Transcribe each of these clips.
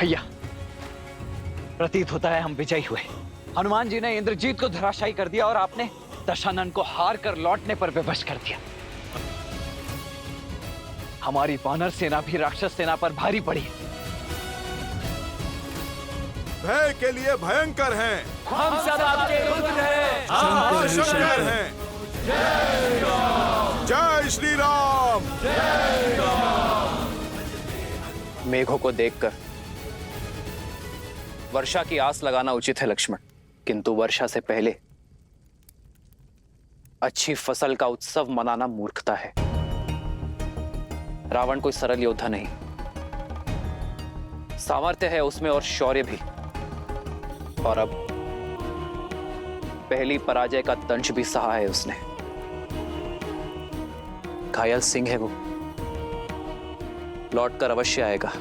भैया, प्रतीत होता है हम विजयी हुए। हनुमान जी ने इंद्रजीत को धराशायी कर दिया और आपने दशानन को हार कर लौटने पर विवश कर दिया। हमारी वानर सेना भी राक्षस सेना पर भारी पड़ी। भय के लिए भयंकर हैं। हम सब आपके रुद्र हैं। हम शंकर हैं। जय श्री राम। मेघों को देखकर वर्षा की आस लगाना उचित है लक्ष्मण, किंतु वर्षा से पहले अच्छी फसल का उत्सव मनाना मूर्खता है। रावण कोई सरल योद्धा नहीं, सामर्थ्य है उसमें और शौर्य भी, और अब पहली पराजय का दंश भी सहा है उसने। घायल सिंह है वो, लौटकर अवश्य आएगा।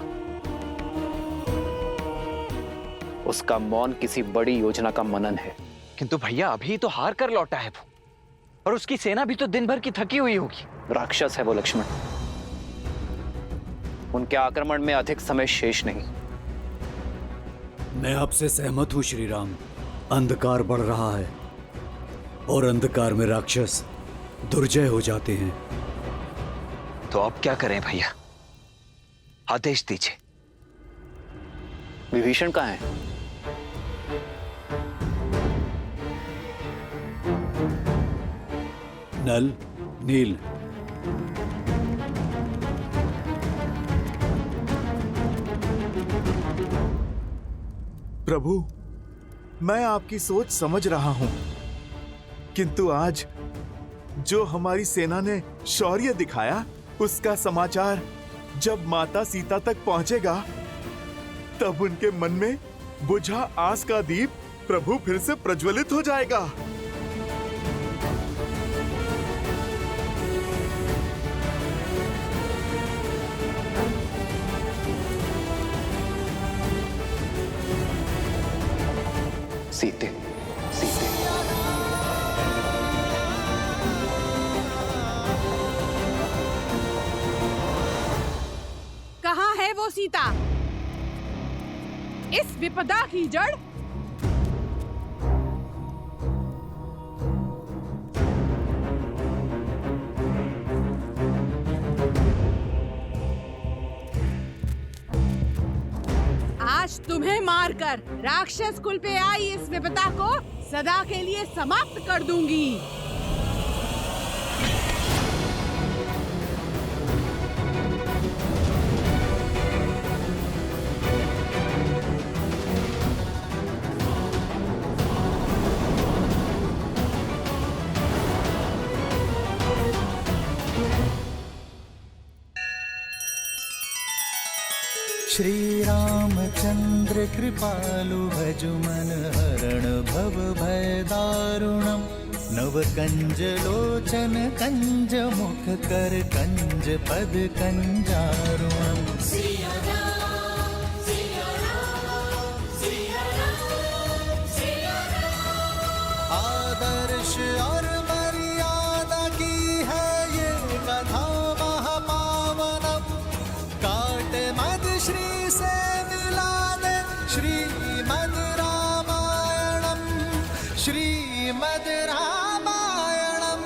उसका मौन किसी बड़ी योजना का मनन है। किंतु भैया अभी तो हार कर लौटा है वो, और उसकी सेना भी तो दिन भर की थकी हुई होगी। राक्षस है वो लक्ष्मण, उनके आक्रमण में अधिक समय शेष नहीं। मैं आपसे सहमत हूं श्री राम। अंधकार बढ़ रहा है और अंधकार में राक्षस दुर्जय हो जाते हैं। तो अब क्या करें भैया, आदेश दीजिए। विभीषण कहाँ है? नल, नील, प्रभु, मैं आपकी सोच समझ रहा हूं, किंतु आज जो हमारी सेना ने शौर्य दिखाया, उसका समाचार जब माता सीता तक पहुंचेगा, तब उनके मन में बुझा आस का दीप प्रभु फिर से प्रज्वलित हो जाएगा। सीते, सीते। कहाँ है वो सीता, इस विपदा की जड़? आज तुम्हें मारकर राक्षस कुल पे आई इस विपदा को सदा के लिए समाप्त कर दूंगी। श्री रामचंद्र कृपालु भजु मन हरण भव भय दारुणम। नव कंज लोचन कंज मुख कर कंज पद कंजारुणम। आदर्श और मर्यादा की है ये कथा महापावनम। काट मद श्री से मिला दे श्रीमद् रामायणम। श्रीमद् रामायणम।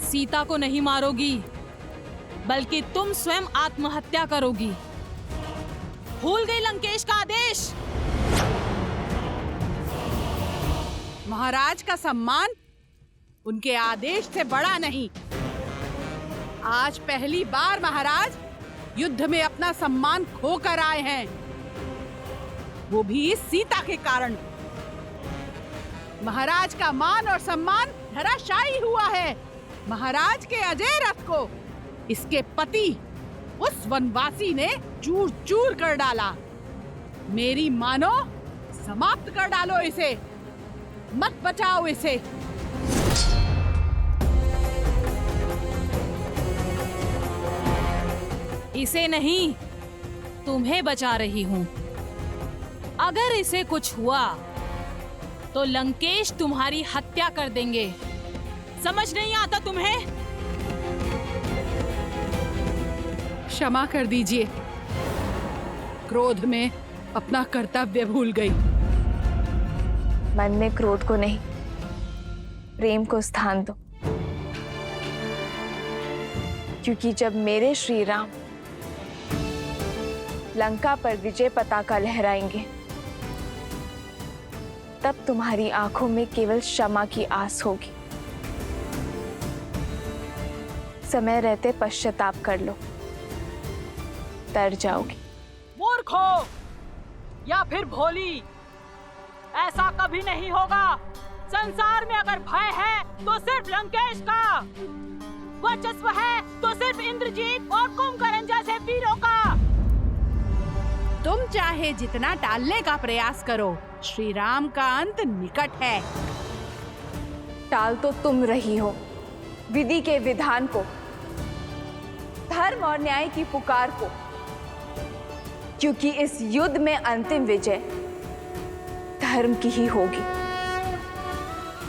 सीता को नहीं मारोगी, बल्कि तुम स्वयं आत्महत्या करोगी। भूल गई लंकेश का आदेश? महाराज का सम्मान उनके आदेश से बड़ा नहीं। आज पहली बार महाराज युद्ध में अपना सम्मान खोकर आए हैं, वो भी इस सीता के कारण। महाराज का मान और सम्मान धराशायी हुआ है। महाराज के अजय रथ को इसके पति उस वनवासी ने चूर चूर कर डाला। मेरी मानो, समाप्त कर डालो इसे, मत बचाओ इसे। इसे नहीं, तुम्हें बचा रही हूँ। अगर इसे कुछ हुआ तो लंकेश तुम्हारी हत्या कर देंगे। समझ नहीं आता तुम्हें? क्षमा कर दीजिए, क्रोध में अपना कर्तव्य भूल गई। मन में क्रोध को नहीं, प्रेम को स्थान दो, क्योंकि जब मेरे श्री राम लंका पर विजय पताका लहराएंगे, तब तुम्हारी आंखों में केवल क्षमा की आस होगी। समय रहते पश्चाताप कर लो, तर जाओगी। मूर्ख हो या फिर भोली, ऐसा कभी नहीं होगा। संसार में अगर भय है तो सिर्फ लंकेश का, वर्चस्व है तो सिर्फ इंद्रजीत और कुंभकर्ण जैसे वीरों का। तुम चाहे जितना टालने का प्रयास करो, श्री राम का अंत निकट है। टाल तो तुम रही हो विधि के विधान को, धर्म और न्याय की पुकार को, क्योंकि इस युद्ध में अंतिम विजय धर्म की ही होगी,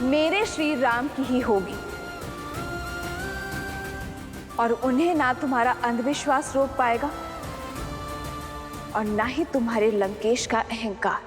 मेरे श्री राम की ही होगी। और उन्हें ना तुम्हारा अंधविश्वास रोक पाएगा और ना ही तुम्हारे लंकेश का अहंकार।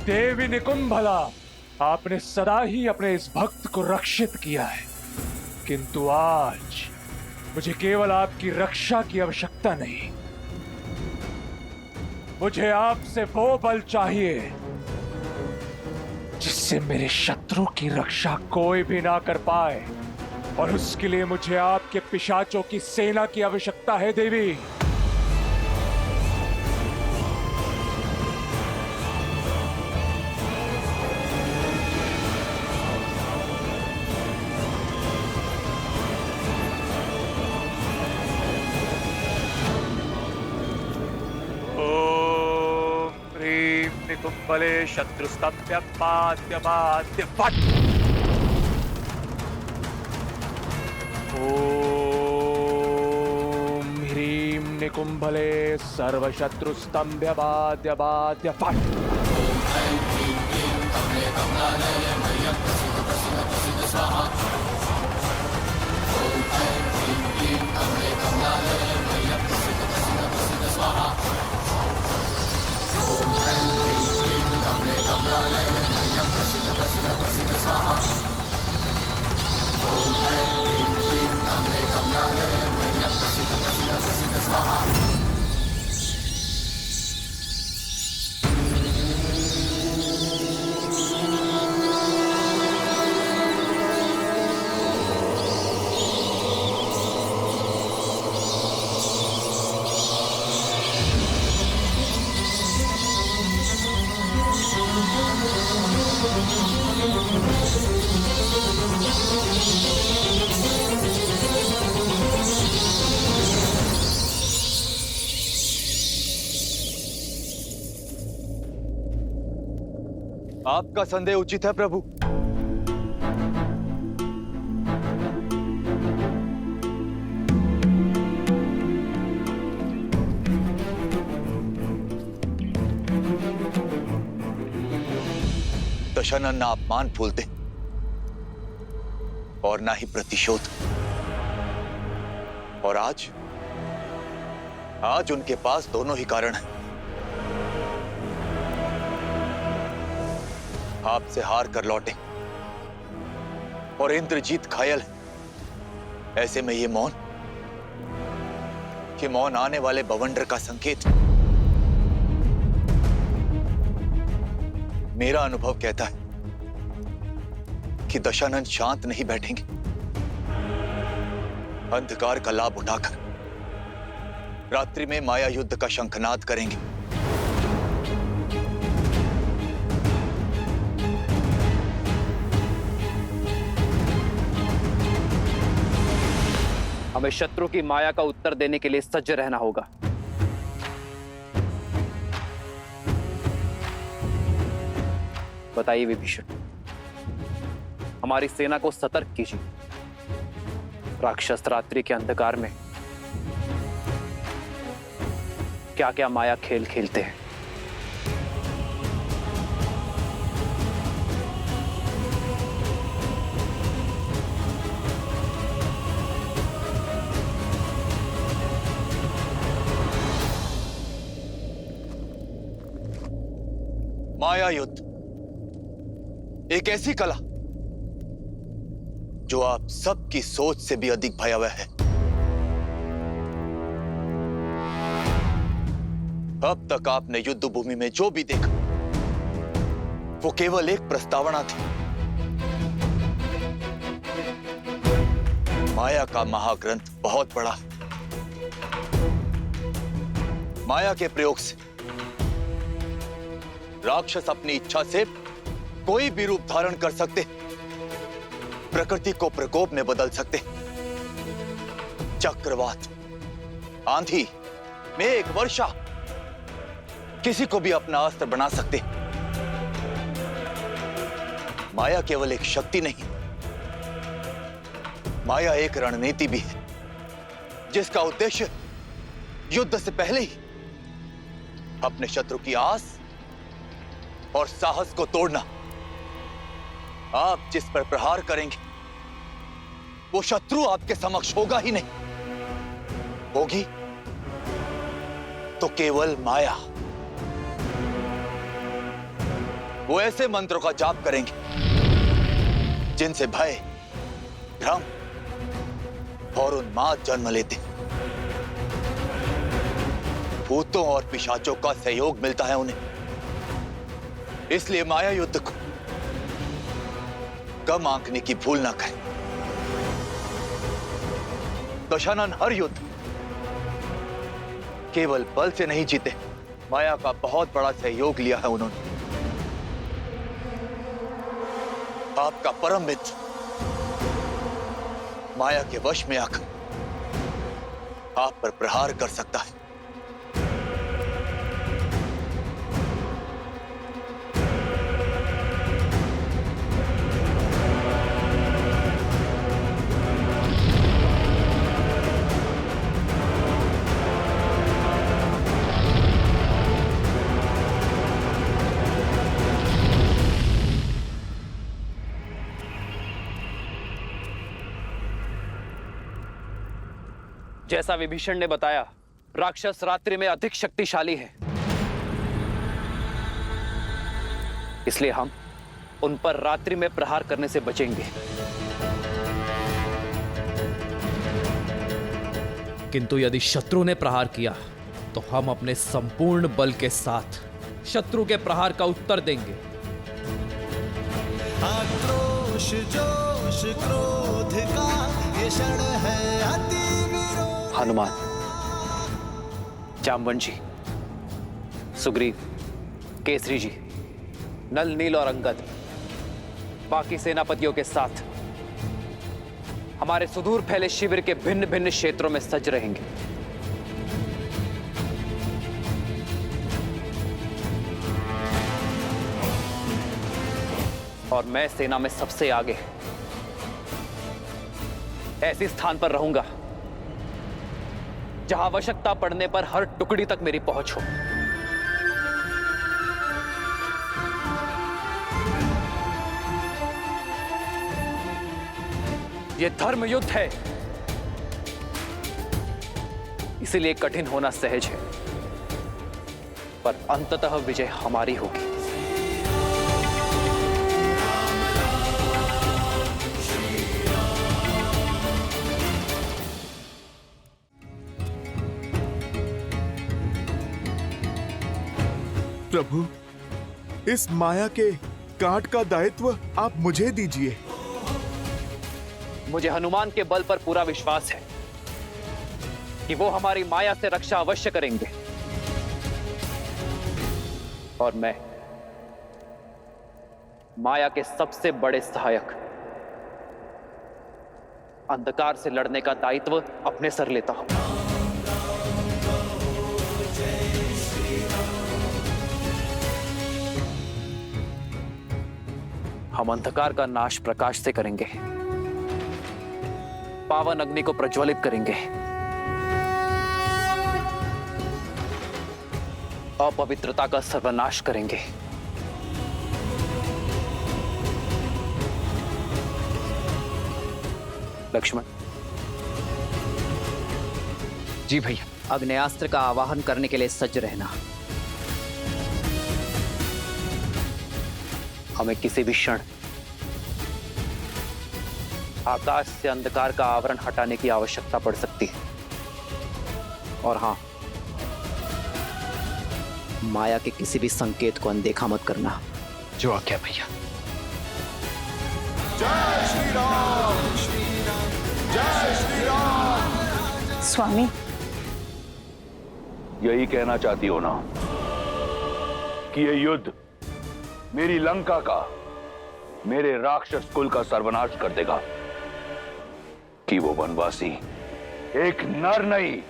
देवी निकुंभला, आपने सदा ही अपने इस भक्त को रक्षित किया है, किंतु आज मुझे केवल आपकी रक्षा की आवश्यकता नहीं, मुझे आपसे वो बल चाहिए जिससे मेरे शत्रु की रक्षा कोई भी ना कर पाए, और उसके लिए मुझे आपके पिशाचों की सेना की आवश्यकता है देवी। निकुंभले शत्रुस्तभ्य पाद्य पाद्य फट। ओम ह्रीं निकुंभले सर्वशत्रुस्तंभ्य पाद्य पाद्य फट। आपका संदेह उचित है प्रभु। दशानन ना अपमान फूलते और ना ही प्रतिशोध। और आज उनके पास दोनों ही कारण हैं। आपसे हार कर लौटे और इंद्रजीत घायल है। ऐसे में ये मौन आने वाले बवंडर का संकेत। मेरा अनुभव कहता है कि दशानन शांत नहीं बैठेंगे। अंधकार का लाभ उठाकर रात्रि में माया युद्ध का शंखनाद करेंगे। हमें शत्रु की माया का उत्तर देने के लिए सज्ज रहना होगा। बताइए विभीषण, हमारी सेना को सतर्क कीजिए। राक्षस रात्रि के अंधकार में क्या क्या माया खेल खेलते हैं। माया युद्ध एक ऐसी कला जो आप सबकी सोच से भी अधिक भयावह है। अब तक आपने युद्ध भूमि में जो भी देखा वो केवल एक प्रस्तावना थी। माया का महाग्रंथ बहुत बड़ा है। माया के प्रयोग से राक्षस अपनी इच्छा से कोई भी रूप धारण कर सकते, प्रकृति को प्रकोप में बदल सकते। चक्रवात, आंधी, मेघ, वर्षा, किसी को भी अपना अस्त्र बना सकते। माया केवल एक शक्ति नहीं, माया एक रणनीति भी है, जिसका उद्देश्य युद्ध से पहले ही अपने शत्रु की आस और साहस को तोड़ना। आप जिस पर प्रहार करेंगे वो शत्रु आपके समक्ष होगा ही नहीं, होगी तो केवल माया। वो ऐसे मंत्रों का जाप करेंगे जिनसे भय, भ्रम और उन्माद जन्म लेते। भूतों और पिशाचों का सहयोग मिलता है उन्हें। इसलिए माया युद्ध को कम आंकने की भूल ना करें। दशानन हर युद्ध केवल बल से नहीं जीते, माया का बहुत बड़ा सहयोग लिया है उन्होंने। आपका परम मित्र माया के वश में आकर आप पर प्रहार कर सकता है। जैसा विभीषण ने बताया, राक्षस रात्रि में अधिक शक्तिशाली है। इसलिए हम उन पर रात्रि में प्रहार करने से बचेंगे। किंतु यदि शत्रु ने प्रहार किया तो हम अपने संपूर्ण बल के साथ शत्रु के प्रहार का उत्तर देंगे। आक्रोश, जोश, क्रोध का ये क्षण है अति विरोध। हनुमान, जामवंशी, सुग्रीव, केसरी जी, नल, नील और अंगद बाकी सेनापतियों के साथ हमारे सुदूर फैले शिविर के भिन्न भिन्न क्षेत्रों में सज्ज रहेंगे। और मैं सेना में सबसे आगे ऐसे स्थान पर रहूंगा जहां आवश्यकता पड़ने पर हर टुकड़ी तक मेरी पहुंच हो। यह धर्म युद्ध है, इसीलिए कठिन होना सहज है, पर अंततः विजय हमारी होगी। प्रभु, इस माया के काट का दायित्व आप मुझे दीजिए। मुझे हनुमान के बल पर पूरा विश्वास है कि वो हमारी माया से रक्षा अवश्य करेंगे, और मैं माया के सबसे बड़े सहायक अंधकार से लड़ने का दायित्व अपने सर लेता हूं। हम अंधकार का नाश प्रकाश से करेंगे, पावन अग्नि को प्रज्वलित करेंगे, अपवित्रता का सर्वनाश करेंगे। लक्ष्मण। जी भैया। अग्नेयास्त्र का आवाहन करने के लिए सज्ज रहना। हमें किसी भी क्षण आकाश से अंधकार का आवरण हटाने की आवश्यकता पड़ सकती है। और हां, माया के किसी भी संकेत को अनदेखा मत करना। जो आज्ञा भैया। जय श्री राम, जय श्री राम। स्वामी, यही कहना चाहती हो ना कि ये युद्ध मेरी लंका का, मेरे राक्षस कुल का सर्वनाश कर देगा, कि वो वनवासी एक नर नहीं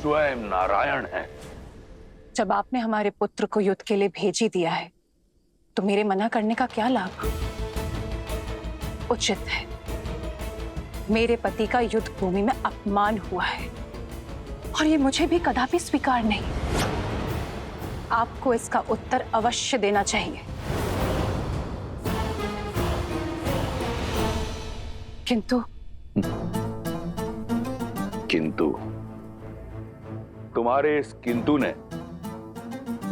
स्वयं नारायण है। जब आपने हमारे पुत्र को युद्ध के लिए भेज ही दिया है तो मेरे मना करने का क्या लाभ? उचित है, मेरे पति का युद्ध भूमि में अपमान हुआ है और ये मुझे भी कदापि स्वीकार नहीं। आपको इसका उत्तर अवश्य देना चाहिए। किंतु तुम्हारे इस किंतु ने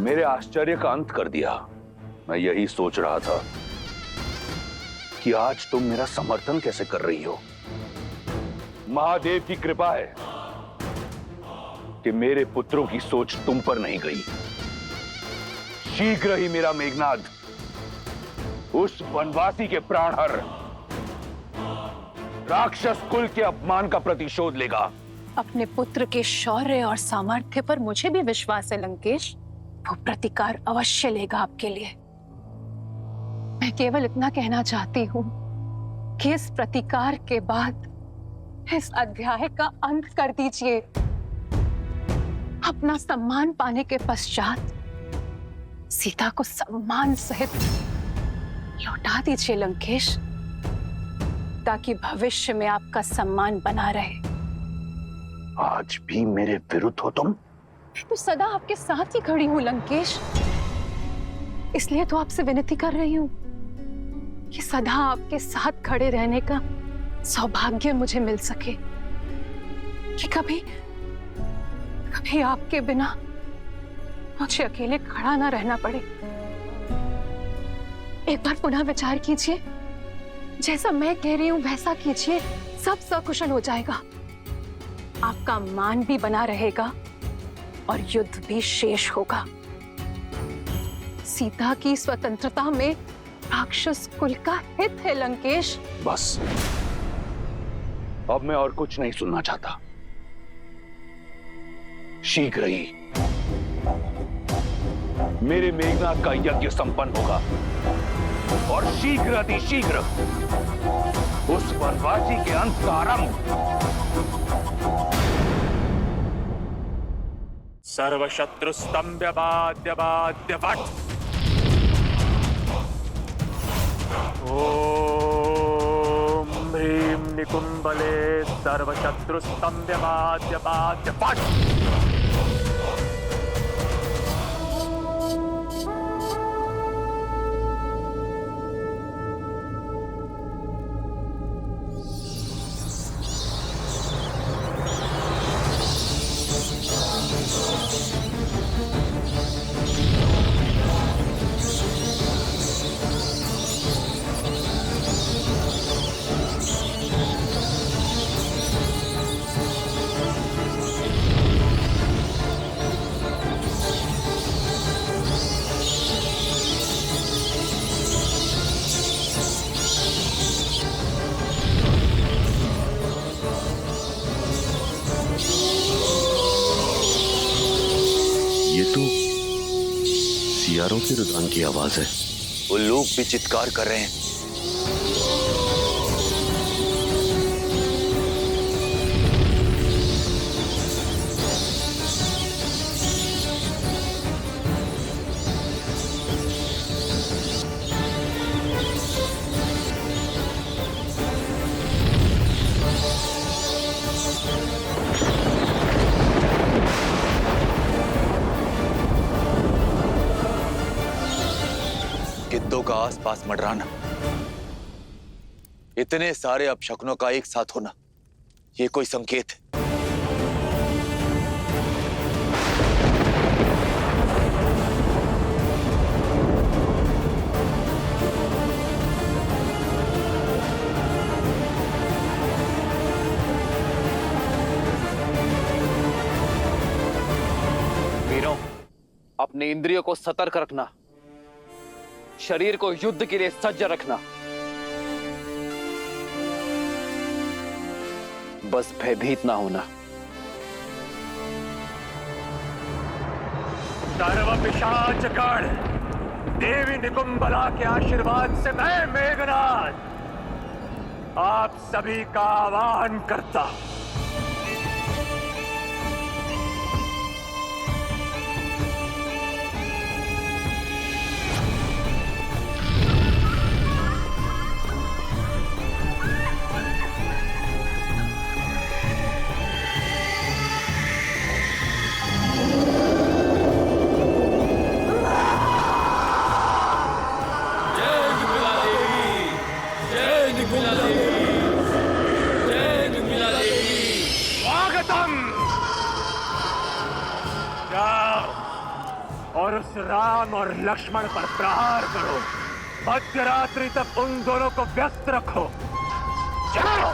मेरे आश्चर्य का अंत कर दिया। मैं यही सोच रहा था कि आज तुम मेरा समर्थन कैसे कर रही हो। महादेव की कृपा है कि मेरे पुत्रों की सोच तुम पर नहीं गई। शीघ्र ही मेरा मेघनाद उस वनवासी के प्राणहर राक्षस कुल के अपमान का प्रतिशोध लेगा। अपने पुत्र के शौर्य और सामर्थ्य पर मुझे भी विश्वास है लंकेश। वो प्रतिकार अवश्य लेगा आपके लिए। मैं केवल इतना कहना चाहती हूँ कि इस प्रतिकार के बाद इस अध्याय का अंत कर दीजिए। अपना सम्मान पाने के पश्चात सीता को सम्मान सहित लौटा दीजिए लंकेश, ताकि भविष्य में आपका सम्मान बना रहे। आज भी मेरे विरुद्ध हो तुम? तो सदा आपके साथ ही खड़ी हूं लंकेश, इसलिए तो आपसे विनती कर रही हूं कि सदा आपके साथ खड़े रहने का सौभाग्य मुझे मिल सके, कि कभी कभी आपके बिना मुझे अकेले खड़ा ना रहना पड़े। एक बार पुनः विचार कीजिए, जैसा मैं कह रही हूं वैसा कीजिए, सब सकुशल हो जाएगा। आपका मान भी बना रहेगा और युद्ध भी शेष होगा। सीता की स्वतंत्रता में राक्षस कुल का हित है लंकेश। बस, अब मैं और कुछ नहीं सुनना चाहता। शीघ्र ही मेरे मेघनाद का यज्ञ संपन्न होगा और शीघ्र अतिशीघ्र उस वनवासी के अंत का आरंभ। सर्वशत्रु स्तंभ बाद्य बाद्य वट। ओम ह्रीं निकुंभले सर्वशत्रुस्तम्भ्यमाद्य पाद्य पट। ये तो सियारों के रुदान की आवाज है। वो लोग भी चित्कार कर रहे हैं। गिद्धों का आसपास मंडराना, इतने सारे अपशकुनों का एक साथ होना, ये कोई संकेत है। वीरों, अपने इंद्रियों को सतर्क रखना, शरीर को युद्ध के लिए सज्ज रखना। बस भयभीत ना होना। सर्व पिशाच गण, देवी निकुंभला के आशीर्वाद से मैं मेघनाद आप सभी का आह्वान करता हूं। और उस राम और लक्ष्मण पर प्रहार करो। मध्यरात्रि तक उन दोनों को व्यस्त रखो। जाओ।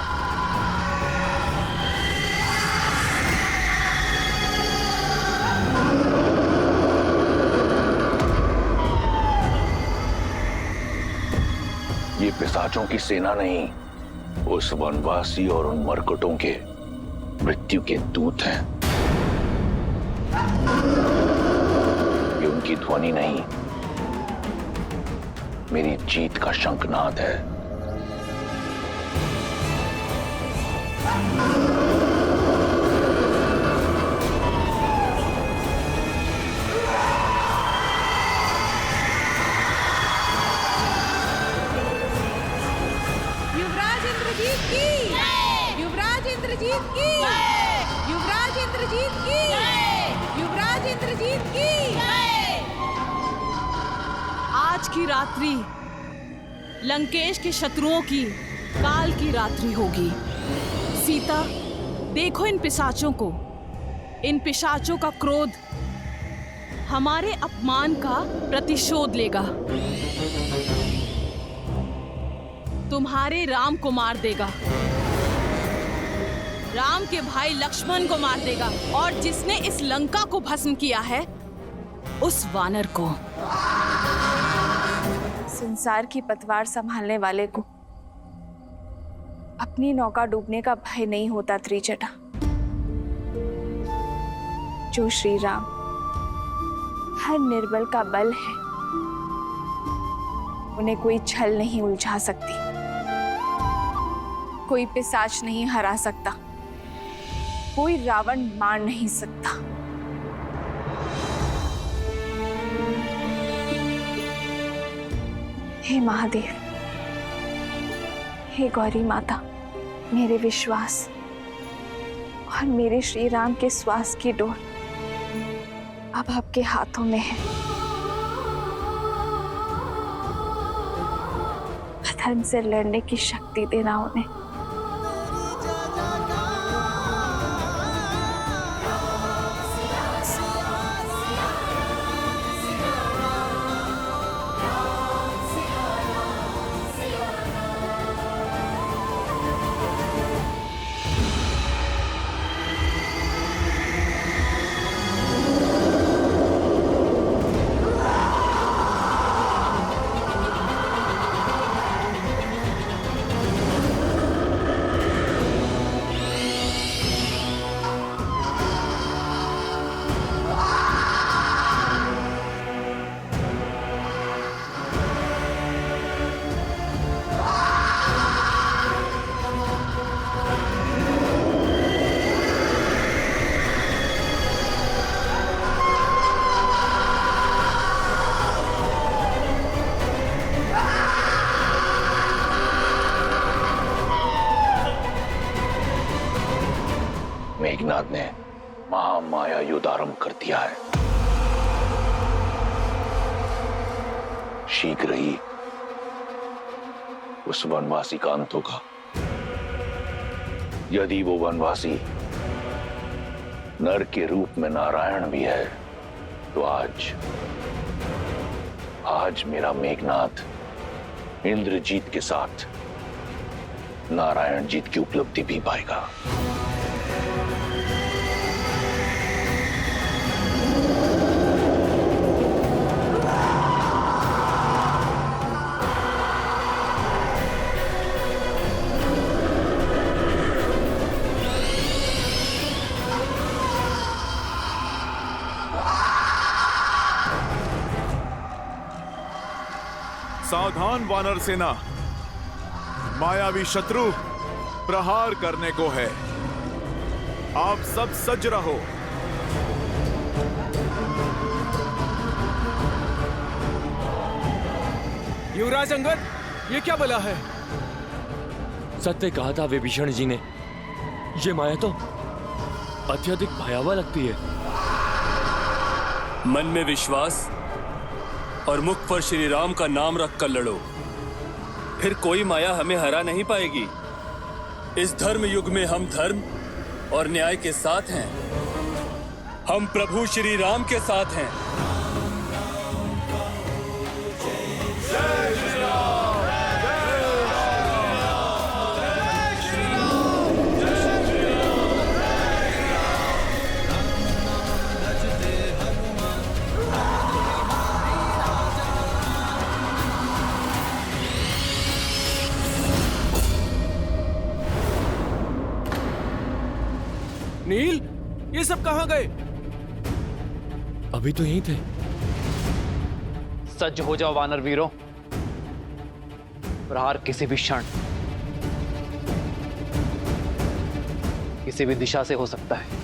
ये पिशाचों की सेना नहीं, उस वनवासी और उन मरकटों के मृत्यु के दूत हैं। ये उनकी ध्वनि नहीं, मेरी जीत का शंखनाद है। युवराज इंद्रजीत की, युवराज इंद्रजीत की, युवराज इंद्रजीत की, युवराज इंद्रजीत की। आज की रात्रि लंकेश के शत्रुओं की काल की रात्रि होगी। सीता, देखो इन पिशाचों को। इन पिशाचों का क्रोध हमारे अपमान का प्रतिशोध लेगा। तुम्हारे राम को मार देगा, राम के भाई लक्ष्मण को मार देगा, और जिसने इस लंका को भस्म किया है उस वानर को। संसार की पतवार संभालने वाले को अपनी नौका डूबने का भय नहीं होता त्रिजटा। जो श्री राम हर निर्बल का बल है, उन्हें कोई छल नहीं उलझा सकती, कोई पिशाच नहीं हरा सकता, कोई रावण मार नहीं सकता। हे महादेव, हे गौरी माता, मेरे विश्वास और मेरे श्री राम के श्वास की डोर अब आपके हाथों में है। अधर्म से लड़ने की शक्ति देना उन्हें। मेघनाद ने महामाया युद्ध आरंभ कर दिया है। शीघ्र ही उस वनवासी का अंत होगा। यदि वो वनवासी नर के रूप में नारायण भी है, तो आज मेरा मेघनाद इंद्रजीत के साथ नारायण जीत की उपलब्धि भी पाएगा। सावधान वानर सेना, मायावी शत्रु प्रहार करने को है। आप सब सज रहो। युवराज अंगद, ये क्या बला है? सत्य कहा था विभीषण जी ने, ये माया तो अत्यधिक भयावह लगती है। मन में विश्वास और मुख पर श्री राम का नाम रखकर लड़ो, फिर कोई माया हमें हरा नहीं पाएगी। इस धर्म युग में हम धर्म और न्याय के साथ हैं। हम प्रभु श्री राम के साथ हैं। नील, ये सब कहां गए? अभी तो यहीं थे। सज्ज हो जाओ वानर वीरों, प्रहार किसी भी क्षण किसी भी दिशा से हो सकता है।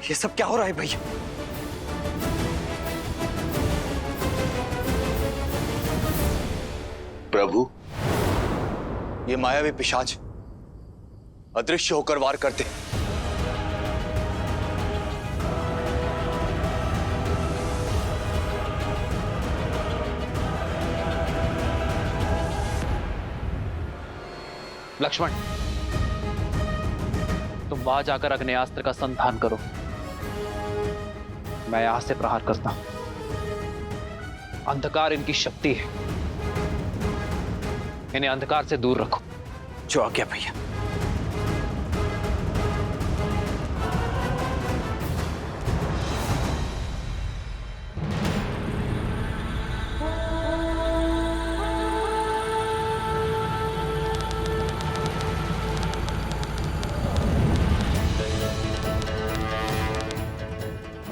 ये सब क्या हो रहा है भैया? प्रभु, ये मायावी पिशाच अदृश्य होकर वार करते। लक्ष्मण, तुम वहां जाकर अग्नेयास्त्र का संधान करो। मैं यहां से प्रहार करता हूं। अंधकार इनकी शक्ति है, इन्हें अंधकार से दूर रखो। जो आज्ञा भैया।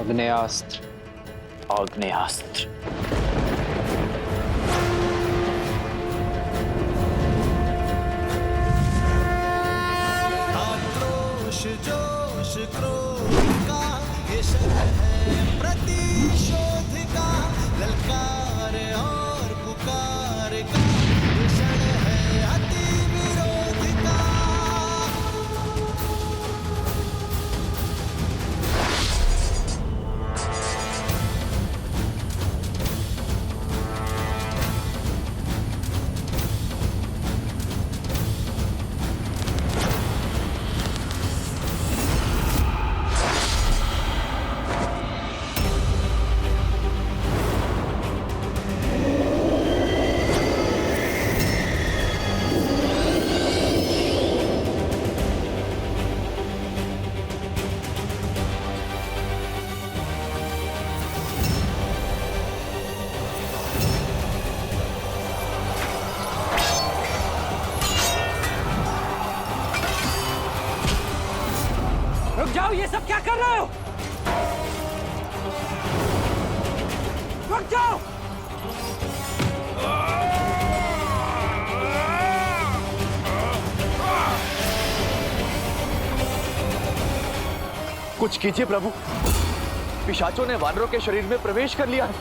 आग्नेयास्त्र, आग्नेयास्त्र। आक्रोश जोश क्रोध का ये शर है प्रतिशोध का, ललकार और पुकार का ये क्षण है अति विरोध का। रुक जाओ, ये सब क्या कर रहे हो? रुक जाओ! कुछ कीजिए प्रभु, पिशाचों ने वानरों के शरीर में प्रवेश कर लिया है।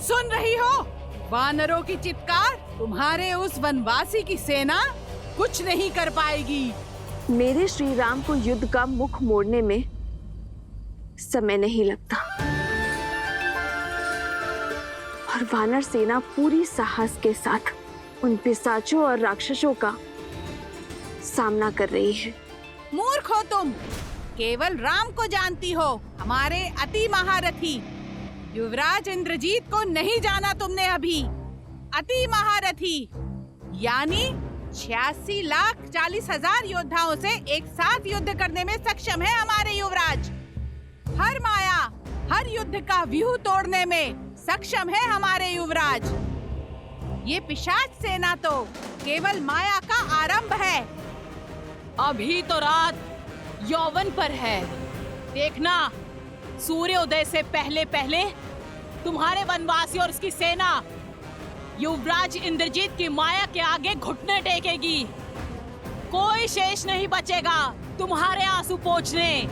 सुन रही हो वानरों की चित्कार? तुम्हारे उस वनवासी की सेना कुछ नहीं कर पाएगी। मेरे श्री राम को युद्ध का मुख मोड़ने में समय नहीं लगता, और वानर सेना पूरी साहस के साथ उन पिशाचों और राक्षसों का सामना कर रही है। मूर्ख हो तुम, केवल राम को जानती हो, हमारे अति महारथी युवराज इंद्रजीत को नहीं जाना तुमने अभी। अति महारथी यानी 86,40,000 योद्धाओं से एक साथ युद्ध करने में सक्षम है हमारे युवराज। हर माया, हर युद्ध का व्यूह तोड़ने में सक्षम है हमारे युवराज। ये पिशाच सेना तो केवल माया का आरंभ है। अभी तो रात यौवन पर है, देखना सूर्योदय से पहले पहले तुम्हारे वनवासी और उसकी सेना युवराज इंद्रजीत की माया के आगे घुटने टेकेगी। कोई शेष नहीं बचेगा तुम्हारे आंसू पोंछने।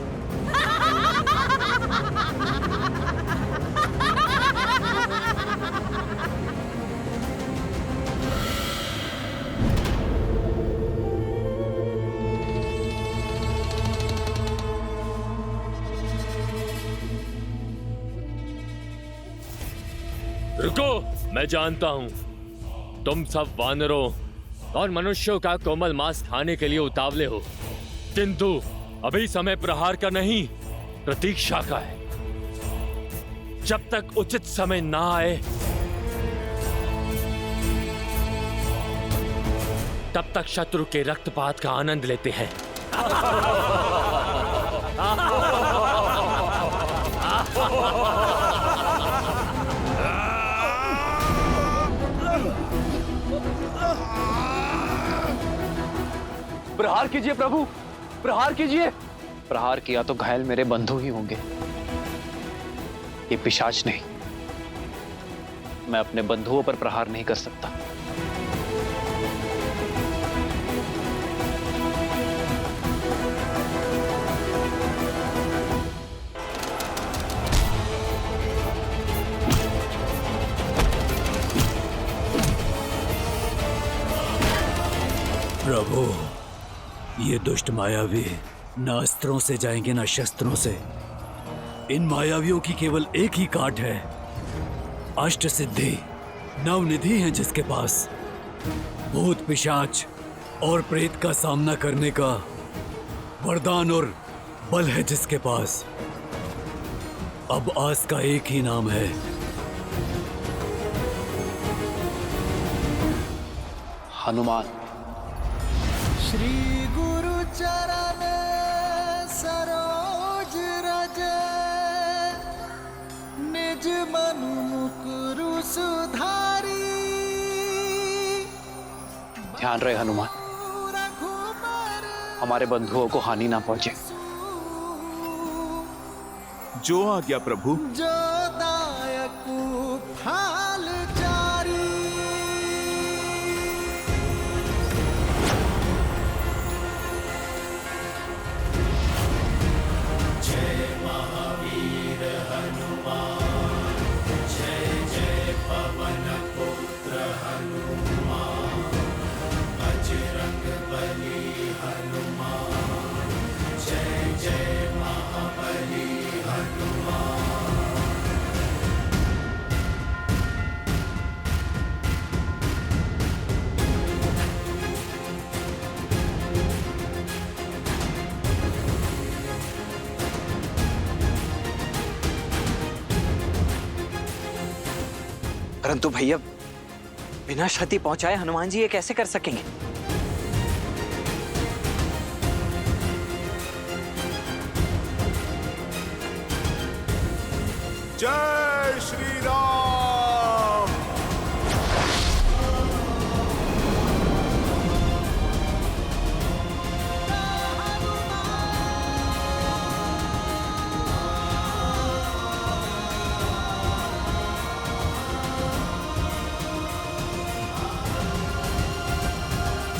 रुको, मैं जानता हूं तुम सब वानरों और मनुष्यों का कोमल मांस खाने के लिए उतावले हो, किंतु अभी समय प्रहार का नहीं, प्रतीक्षा का है। जब तक उचित समय ना आए तब तक शत्रु के रक्तपात का आनंद लेते हैं। प्रहार कीजिए प्रभु, प्रहार कीजिए। प्रहार किया तो घायल मेरे बंधु ही होंगे, ये पिशाच नहीं। मैं अपने बंधुओं पर प्रहार नहीं कर सकता। प्रभु, ये दुष्ट मायावी न अस्त्रों से जाएंगे न शस्त्रों से। इन मायावियों की केवल एक ही काट है, अष्ट सिद्धि, नवनिधि है जिसके पास। भूत पिशाच और प्रेत का सामना करने का वरदान और बल है जिसके पास। अब आस का एक ही नाम है, हनुमान। श्री गुरु चरण सरोज रज निज मनु मुकुरु सुधारी। ध्यान रहे हनुमान, हमारे बंधुओं को हानि ना पहुंचे। जो आज्ञा प्रभु। जो दायक फाल जारी। जय महावीर हनुमान, जय जय पवन पुत्र हनुमान, बजरंग बली हनुमान, जय जय महाबली हनुमान। परंतु भैया, बिना क्षति पहुंचाए हनुमान जी ये कैसे कर सकेंगे? जय श्री राम।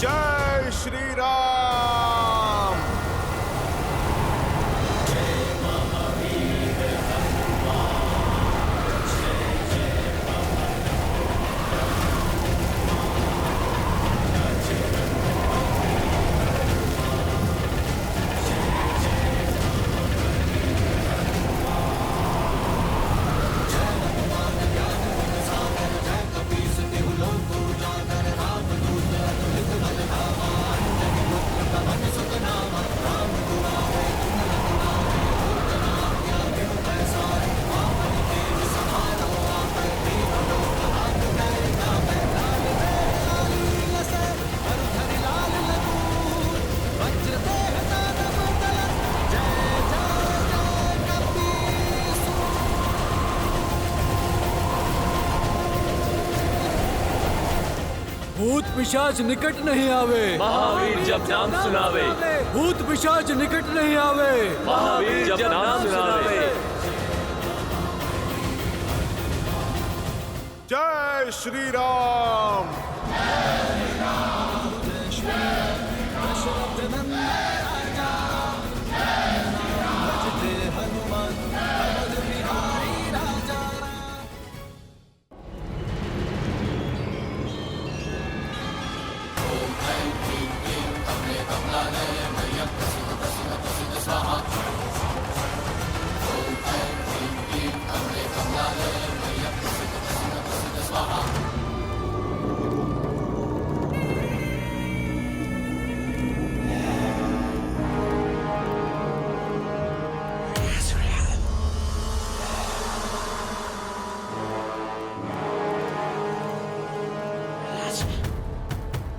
जय श्री राम। भूत पिशाच निकट नहीं आवे, महावीर जब नाम सुनावे। भूत पिशाच निकट नहीं आवे, महावीर जब नाम सुनावे। जय श्री राम।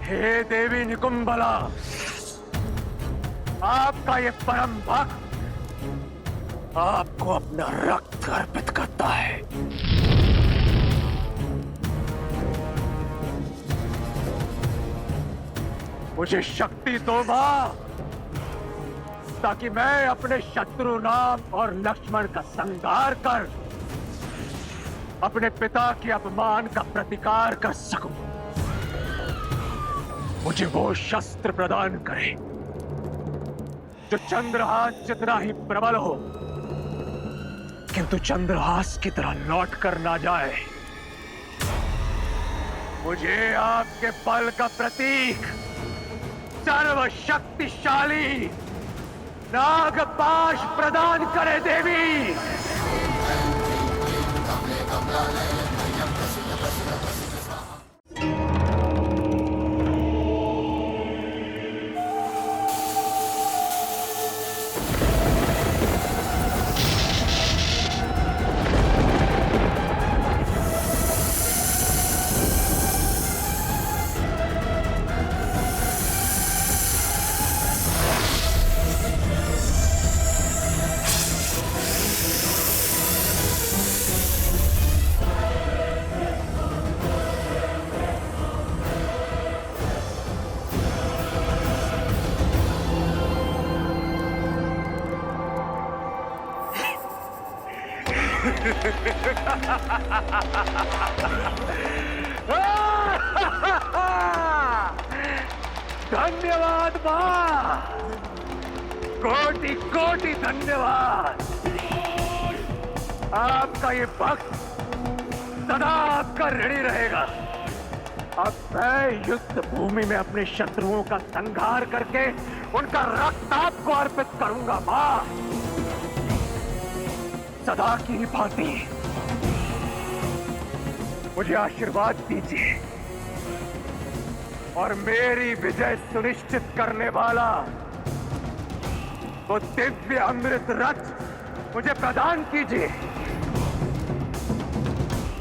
हे देवी निकुंभला, आपका ये परम भक्त आपको अपना रक्त अर्पित करता है। मुझे शक्ति दो मां, ताकि मैं अपने शत्रु राम और लक्ष्मण का संहार कर अपने पिता के अपमान का प्रतिकार कर सकूं। मुझे वो शस्त्र प्रदान करे जो चंद्रहास जितना ही प्रबल हो, किंतु चंद्रहास की तरह लौट कर ना जाए। मुझे आपके बल का प्रतीक सर्वशक्तिशाली नागपाश प्रदान करे देवी। धन्यवाद मां, कोटि कोटि धन्यवाद। आपका ये भक्त सदा आपका ऋणी रहेगा। अब मैं युद्ध भूमि में अपने शत्रुओं का संहार करके उनका रक्त आपको अर्पित करूंगा मां। सदा की भांति मुझे आशीर्वाद दीजिए और मेरी विजय सुनिश्चित करने वाला वो दिव्य अमृत रथ मुझे प्रदान कीजिए,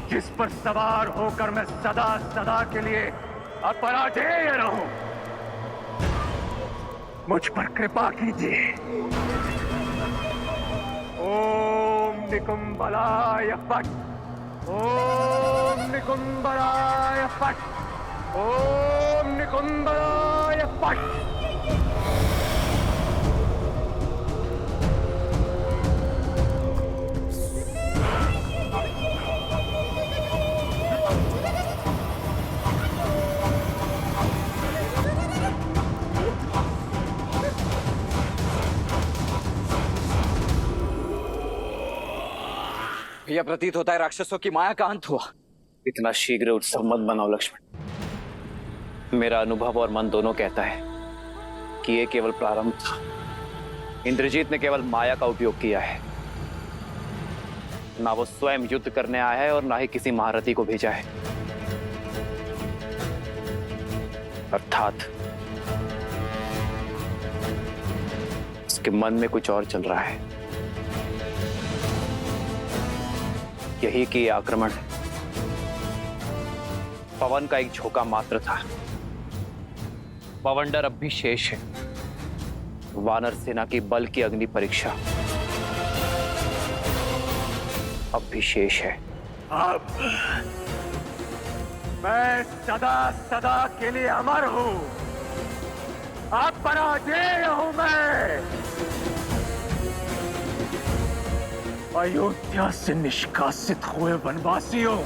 जिस पर सवार होकर मैं सदा सदा के लिए अपराजेय रहूं। मुझ पर कृपा कीजिए। ओम निकुंभलाय फट, ओम निकुंभलाय फट, ओम निकुंभलाय फट। भैया, प्रतीत होता है राक्षसों की माया का अंत हुआ। इतना शीघ्र उत्सव मत बनाओ लक्ष्मण। मेरा अनुभव और मन दोनों कहता है कि यह केवल प्रारंभ था। इंद्रजीत ने केवल माया का उपयोग किया है। ना वो स्वयं युद्ध करने आया है और ना ही किसी महारथी को भेजा है। अर्थात उसके मन में कुछ और चल रहा है। यही कि आक्रमण पवन का एक झोंका मात्र था। पवंडर अब भी शेष है। वानर सेना की बल की अग्नि परीक्षा अब भी शेष है। अब मैं सदा सदा के लिए अमर हूं। अब पराजय हूं मैं। अयोध्या से निष्कासित हुए वनवासियों,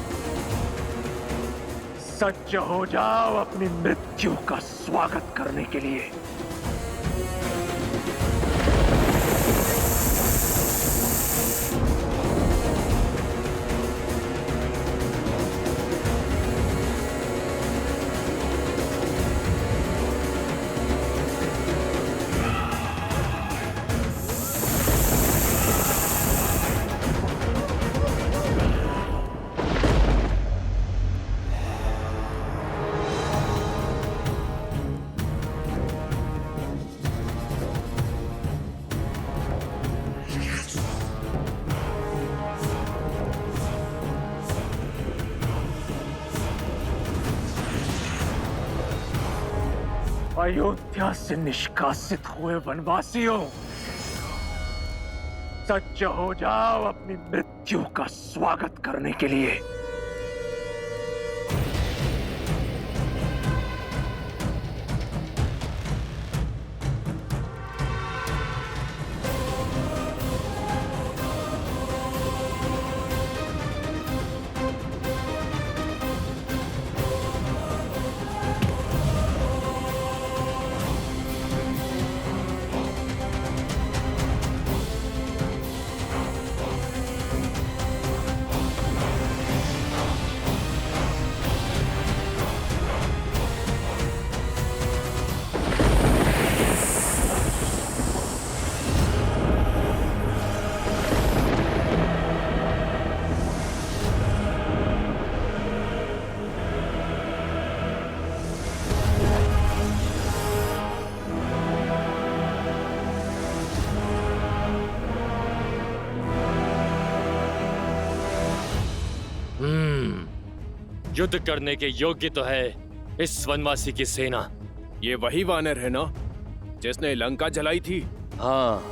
सज्ज हो जाओ अपनी मृत्यु का स्वागत करने के लिए। अयोध्या से निष्कासित हुए वनवासियों, सज्ज हो जाओ अपनी मृत्यु का स्वागत करने के लिए। युद्ध करने के योग्य तो है इस वनवासी की सेना। ये वही वानर है ना जिसने लंका जलाई थी? हाँ,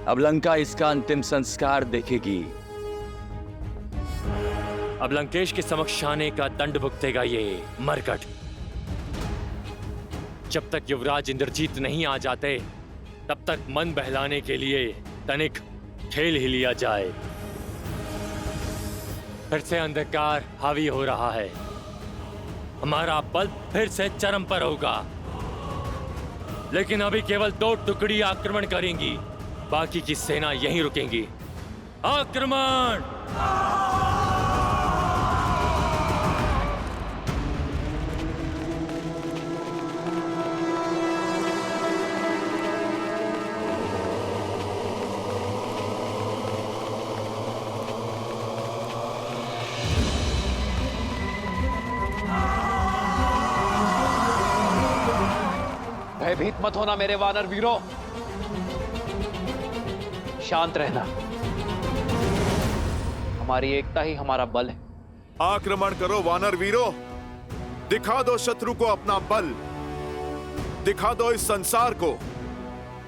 अब लंका इसका अंतिम संस्कार देखेगी। अब लंकेश के समक्ष आने का दंड भुगतेगा ये मरकट। जब तक युवराज इंद्रजीत नहीं आ जाते तब तक मन बहलाने के लिए तनिक खेल ही लिया जाए। फिर से अंधकार हावी हो रहा है। हमारा बल फिर से चरम पर होगा, लेकिन अभी केवल 2 टुकड़ी आक्रमण करेंगी, बाकी की सेना यहीं रुकेंगी। आक्रमण! भयभीत मत होना मेरे वानर वीरों, शांत रहना। हमारी एकता ही हमारा बल है। आक्रमण करो वानर वीरों, दिखा दो शत्रु को अपना बल, दिखा दो इस संसार को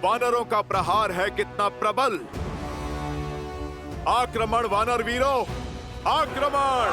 वानरों का प्रहार है कितना प्रबल। आक्रमण वानर वीरों, आक्रमण!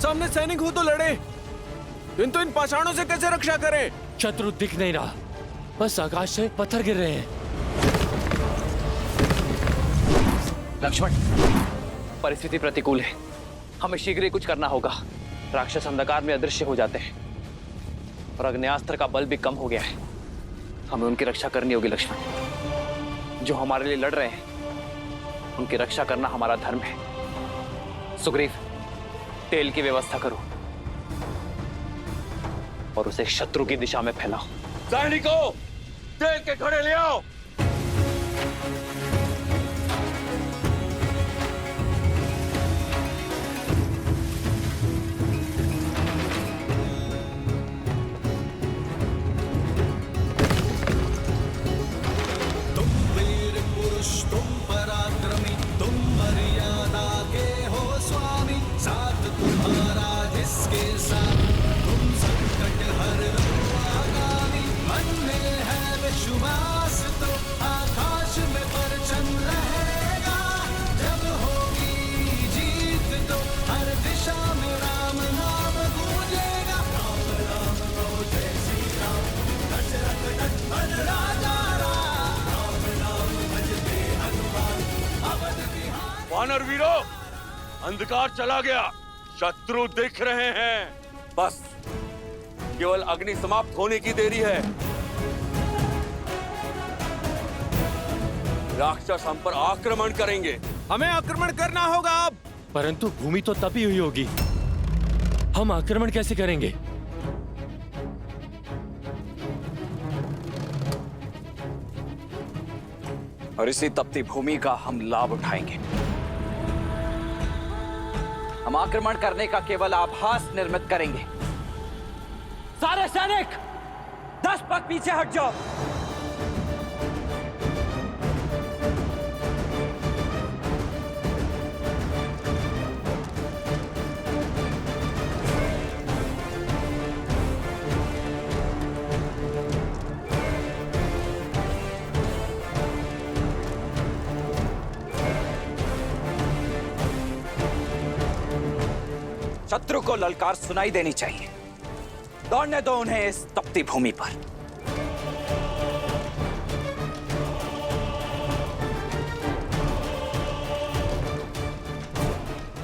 सामने सैनिक हो तो लड़े, इन पाषाणों से कैसे रक्षा करें? शत्रु दिख नहीं रहा, बस आकाश से पत्थर गिर रहे हैं। लक्ष्मण, परिस्थिति प्रतिकूल है, हमें शीघ्र ही कुछ करना होगा। राक्षस अंधकार में अदृश्य हो जाते हैं और अग्न्यास्त्र का बल भी कम हो गया है। हमें उनकी रक्षा करनी होगी लक्ष्मण। जो हमारे लिए लड़ रहे हैं उनकी रक्षा करना हमारा धर्म है। सुग्रीव, तेल की व्यवस्था करो और उसे शत्रु की दिशा में फैलाओ। सैनिकों, तेल के घड़े ले आओ। तुम वीर पुरुष, तुम पराक्रमी, तुम मर्यादा के हो स्वामी। साथ तुम्हारा जिसके साथ, तुम संकट हर आगामी। मन में है विश्वास तो आकाश में परचम रहेगा। जब होगी जीत तो हर दिशा में राम नाम गूंजेगा। राम राम रो जय श्री राम, दशरथ नंदन राजा राम। राम नाम भजते हनुमान, अवध बिहार। वानर वीरों, अंधकार चला गया, शत्रु दिख रहे हैं। बस केवल अग्नि समाप्त होने की देरी है। राक्षस हम पर आक्रमण करेंगे। हमें आक्रमण करना होगा अब। परंतु भूमि तो तपी हुई होगी, हम आक्रमण कैसे करेंगे? और इसी तपती भूमि का हम लाभ उठाएंगे। हम आक्रमण करने का केवल आभास निर्मित करेंगे। सारे सैनिक 10 पग पीछे हट जाओ। शत्रु को ललकार सुनाई देनी चाहिए। दौड़ने दो उन्हें इस तपती भूमि पर।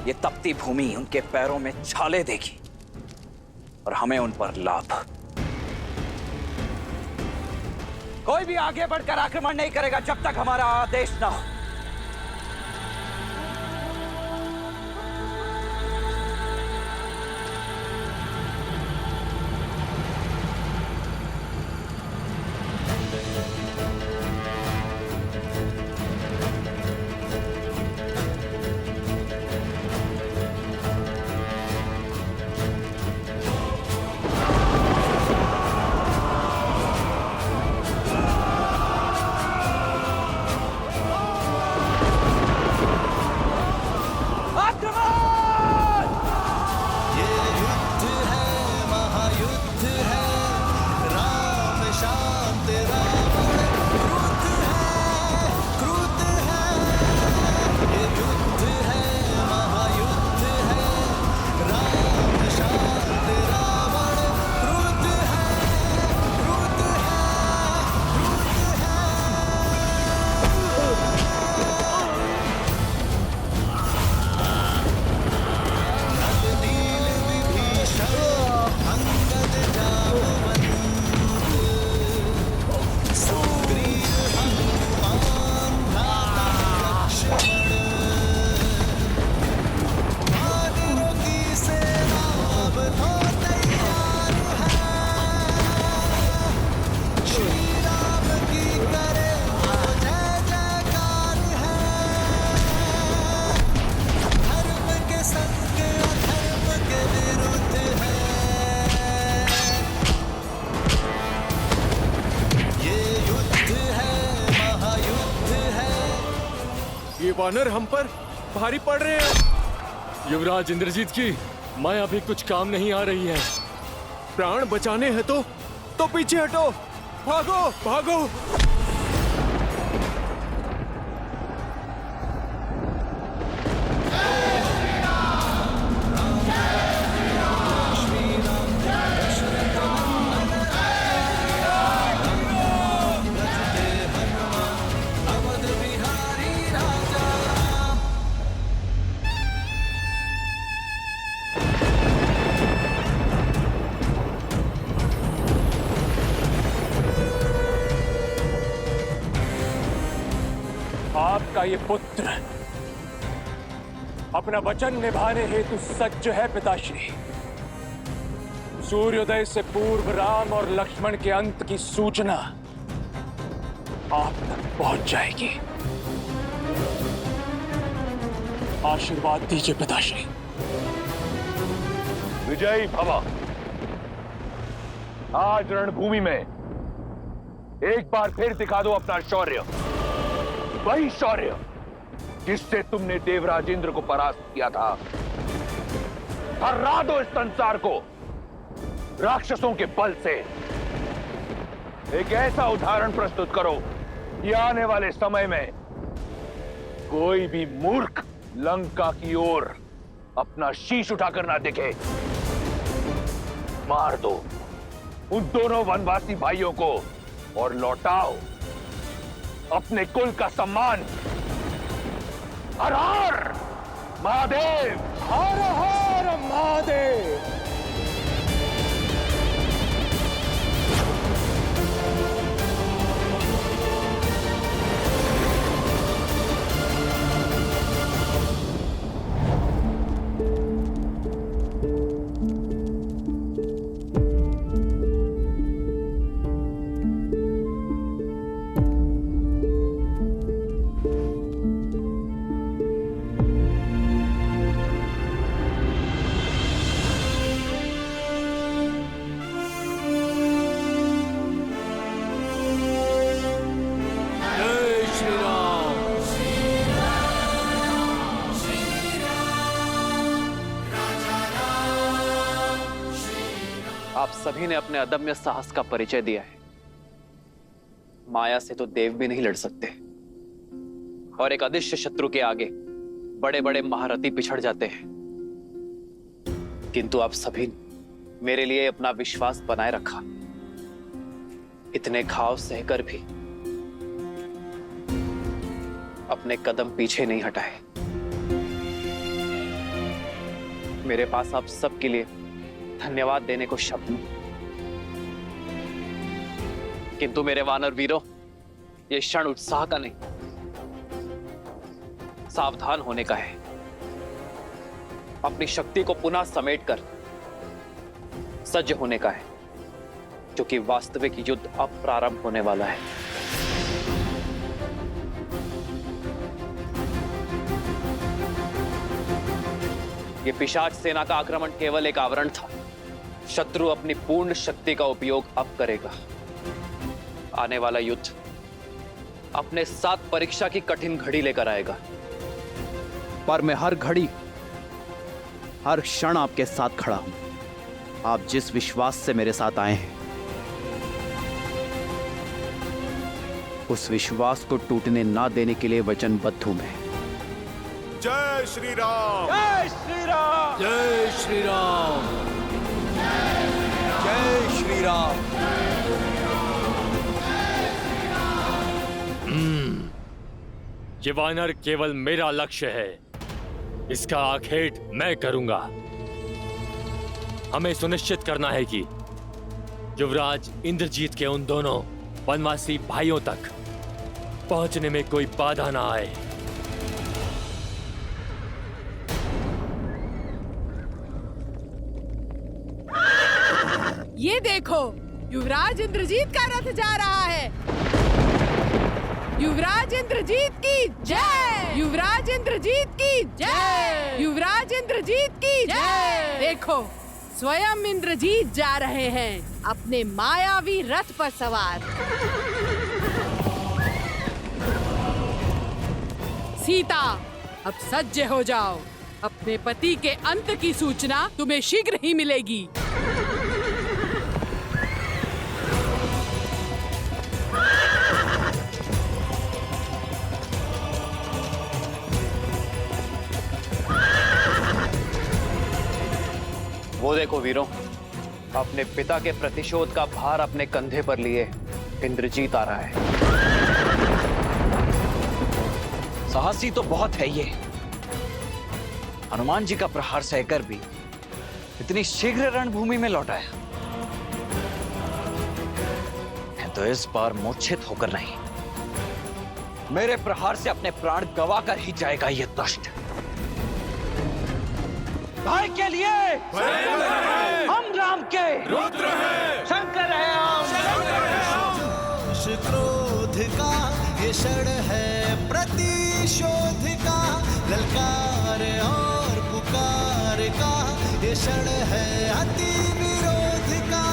ये तपती भूमि उनके पैरों में छाले देगी और हमें उन पर लाभ। कोई भी आगे बढ़कर आक्रमण नहीं करेगा जब तक हमारा आदेश ना हो। वानर हम पर भारी पड़ रहे हैं। युवराज इंद्रजीत की माया भी कुछ काम नहीं आ रही है। प्राण बचाने हैं तो पीछे हटो, भागो भागो। आपका ये पुत्र अपना वचन निभाने हेतु सज्ज है पिताश्री। सूर्योदय से पूर्व राम और लक्ष्मण के अंत की सूचना आप तक पहुंच जाएगी। आशीर्वाद दीजिए पिताश्री। विजयी भवा। आज रणभूमि में एक बार फिर दिखा दो अपना शौर्य, वही शौर्य जिससे तुमने देवराज इंद्र को परास्त किया था। हरा दो इस संसार को राक्षसों के बल से। एक ऐसा उदाहरण प्रस्तुत करो कि आने वाले समय में कोई भी मूर्ख लंका की ओर अपना शीश उठाकर ना दिखे। मार दो उन दोनों वनवासी भाइयों को और लौटाओ अपने कुल का सम्मान। हर हर महादेव, हर हर महादेव। आप सभी ने अपने अदम्य साहस का परिचय दिया है। माया से तो देव भी नहीं लड़ सकते, और एक अदृश्य शत्रु के आगे बड़े बड़े महारथी पिछड़ जाते हैं। किंतु आप सभी ने मेरे लिए अपना विश्वास बनाए रखा। इतने घाव सहकर भी अपने कदम पीछे नहीं हटाए। मेरे पास आप सबके लिए धन्यवाद देने को शब्द नहीं, किंतु मेरे वानर वीरों, यह क्षण उत्साह का नहीं, सावधान होने का है। अपनी शक्ति को पुनः समेटकर सज्ज होने का है, क्योंकि वास्तविक युद्ध अब प्रारंभ होने वाला है। यह पिशाच सेना का आक्रमण केवल एक आवरण था। शत्रु अपनी पूर्ण शक्ति का उपयोग अब करेगा। आने वाला युद्ध अपने साथ परीक्षा की कठिन घड़ी लेकर आएगा, पर मैं हर घड़ी हर क्षण आपके साथ खड़ा हूं। आप जिस विश्वास से मेरे साथ आए हैं, उस विश्वास को टूटने ना देने के लिए वचनबद्ध हूं मैं। जय श्री राम। जय श्री राम। जय श्री राम। जय श्री राम। ये वानर केवल मेरा लक्ष्य है, इसका आखेट मैं करूंगा। हमें सुनिश्चित करना है कि युवराज इंद्रजीत के उन दोनों वनवासी भाइयों तक पहुंचने में कोई बाधा ना आए। ये देखो, युवराज इंद्रजीत का रथ जा रहा है। युवराज इंद्रजीत की जय। युवराज इंद्रजीत की जय। युवराज इंद्रजीत की जय। देखो, स्वयं इंद्रजीत जा रहे हैं अपने मायावी रथ पर सवार। सीता, अब सज्ज हो जाओ। अपने पति के अंत की सूचना तुम्हें शीघ्र ही मिलेगी। वो देखो वीरों, अपने पिता के प्रतिशोध का भार अपने कंधे पर लिए इंद्रजीत आ रहा है। साहसी तो बहुत है ये। हनुमान जी का प्रहार सहकर भी इतनी शीघ्र रणभूमि में लौट आया। मैं तो इस बार मूर्छित होकर नहीं, मेरे प्रहार से अपने प्राण गवा कर ही जाएगा ये दुष्ट। भाई के लिए हम राम के रुद्र हैं, शंकर है हम। क्रोध का ये क्षण है प्रतिशोध का, ललकार और पुकार का ये क्षण है अति विरोध का।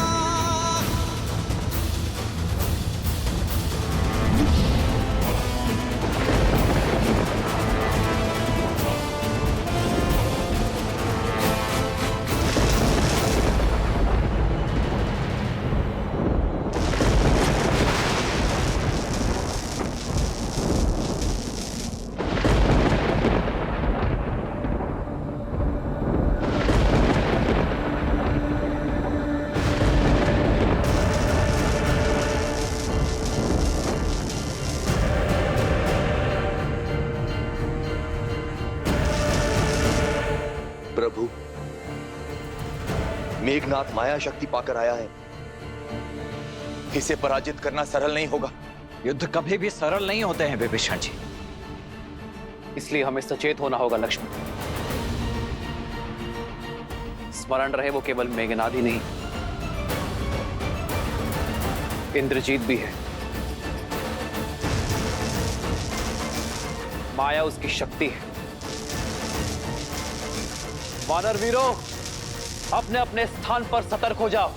प्रभु, मेघनाथ माया शक्ति पाकर आया है। इसे पराजित करना सरल नहीं होगा। युद्ध कभी भी सरल नहीं होते हैं विभीषण जी। इसलिए हमें सचेत होना होगा लक्ष्मण। स्मरण रहे, वो केवल मेघनाद ही नहीं, इंद्रजीत भी है। माया उसकी शक्ति है। वानर वीरों, अपने अपने स्थान पर सतर्क हो जाओ।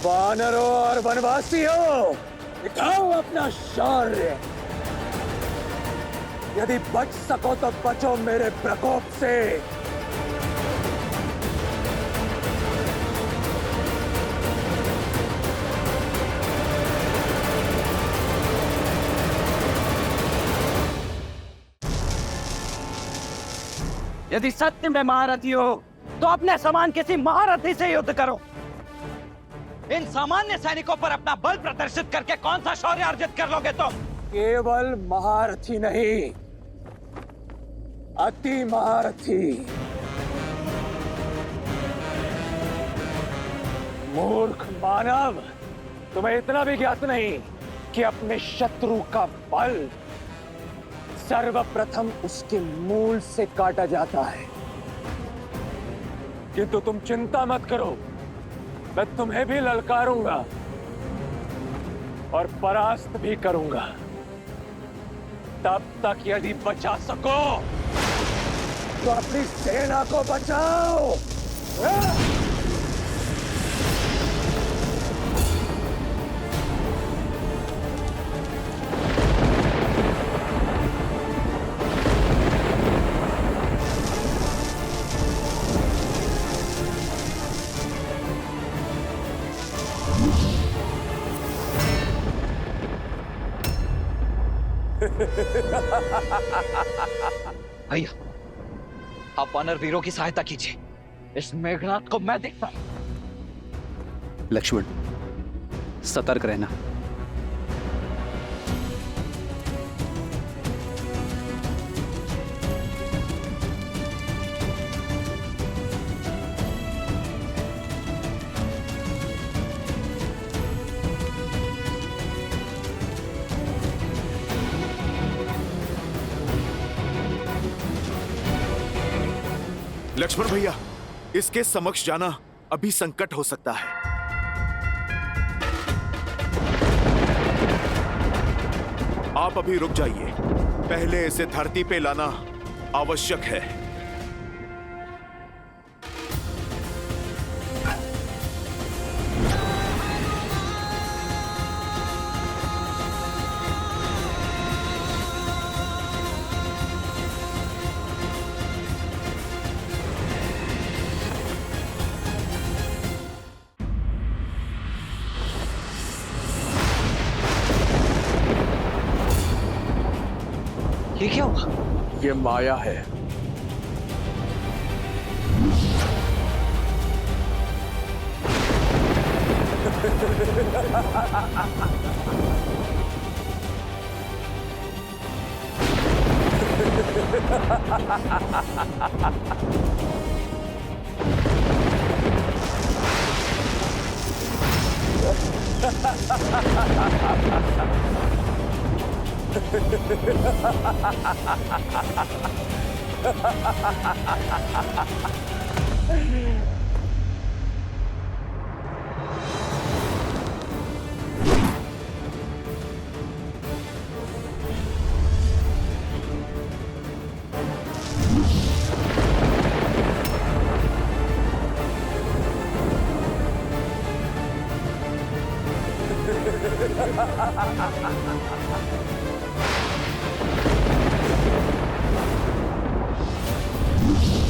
वानरों और वनवासियों, दिखाओ अपना शौर्य। यदि बच सको तो बचो मेरे प्रकोप से। यदि सत्य में महारथी हो तो अपने समान किसी महारथी से युद्ध करो। इन सामान्य सैनिकों पर अपना बल प्रदर्शित करके कौन सा शौर्य अर्जित कर लोगे तुम? केवल महारथी नहीं, अति महारथी। मूर्ख मानव, तुम्हें इतना भी ज्ञात नहीं कि अपने शत्रु का बल सर्वप्रथम उसके मूल से काटा जाता है। किंतु तुम चिंता मत करो, मैं तुम्हें भी ललकारूंगा और परास्त भी करूंगा। तब तक यदि बचा सको तो अपनी सेना को बचाओ। भैया, आप वानर वीरों की सहायता कीजिए। इस मेघनाथ को मैं देखता हूं। लक्ष्मण, सतर्क रहना। लक्ष्मण भैया, इसके समक्ष जाना अभी संकट हो सकता है। आप अभी रुक जाइए, पहले इसे धरती पे लाना आवश्यक है। ये क्या हुआ? ये माया है।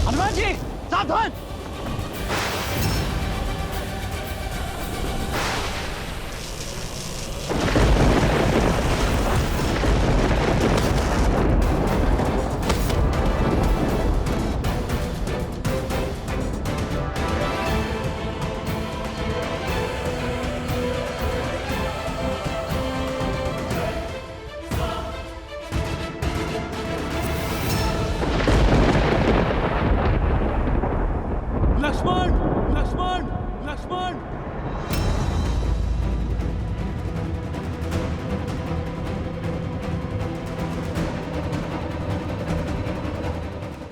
हनुमान जी सावधान! लक्ष्मण, लक्ष्मण, लक्ष्मण!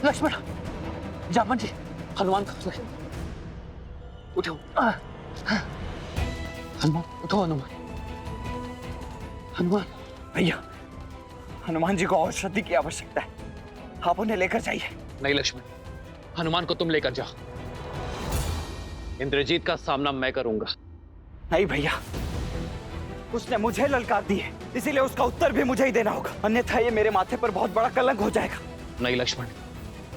लक्ष्मण, जामन जी, हनुमान उठो। हनुमान उठो। हनुमान, हनुमान भैया, हनुमान जी को औषधि की आवश्यकता है, आप उन्हें लेकर जाइए। नहीं लक्ष्मण, हनुमान को तुम लेकर जाओ। इंद्रजीत का सामना मैं करूंगा। नहीं भैया, उसने मुझे ललकार दी है, इसीलिए उसका उत्तर भी मुझे ही देना होगा, अन्यथा ये मेरे माथे पर बहुत बड़ा कलंक हो जाएगा। नहीं लक्ष्मण,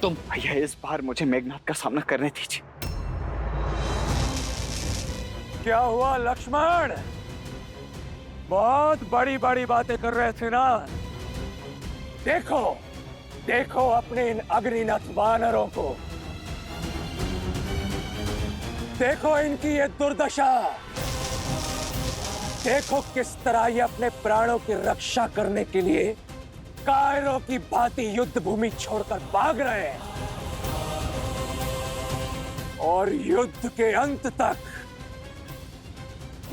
तुम। भैया इस बार मुझे मेघनाथ का सामना करने दीजिए। क्या हुआ लक्ष्मण? बहुत बड़ी बड़ी बातें कर रहे थे ना। देखो देखो अपने इन अग्निनथ वानरों को, देखो इनकी ये दुर्दशा, देखो किस तरह ये अपने प्राणों की रक्षा करने के लिए कायरों की भांति युद्ध भूमि छोड़कर भाग रहे हैं, और युद्ध के अंत तक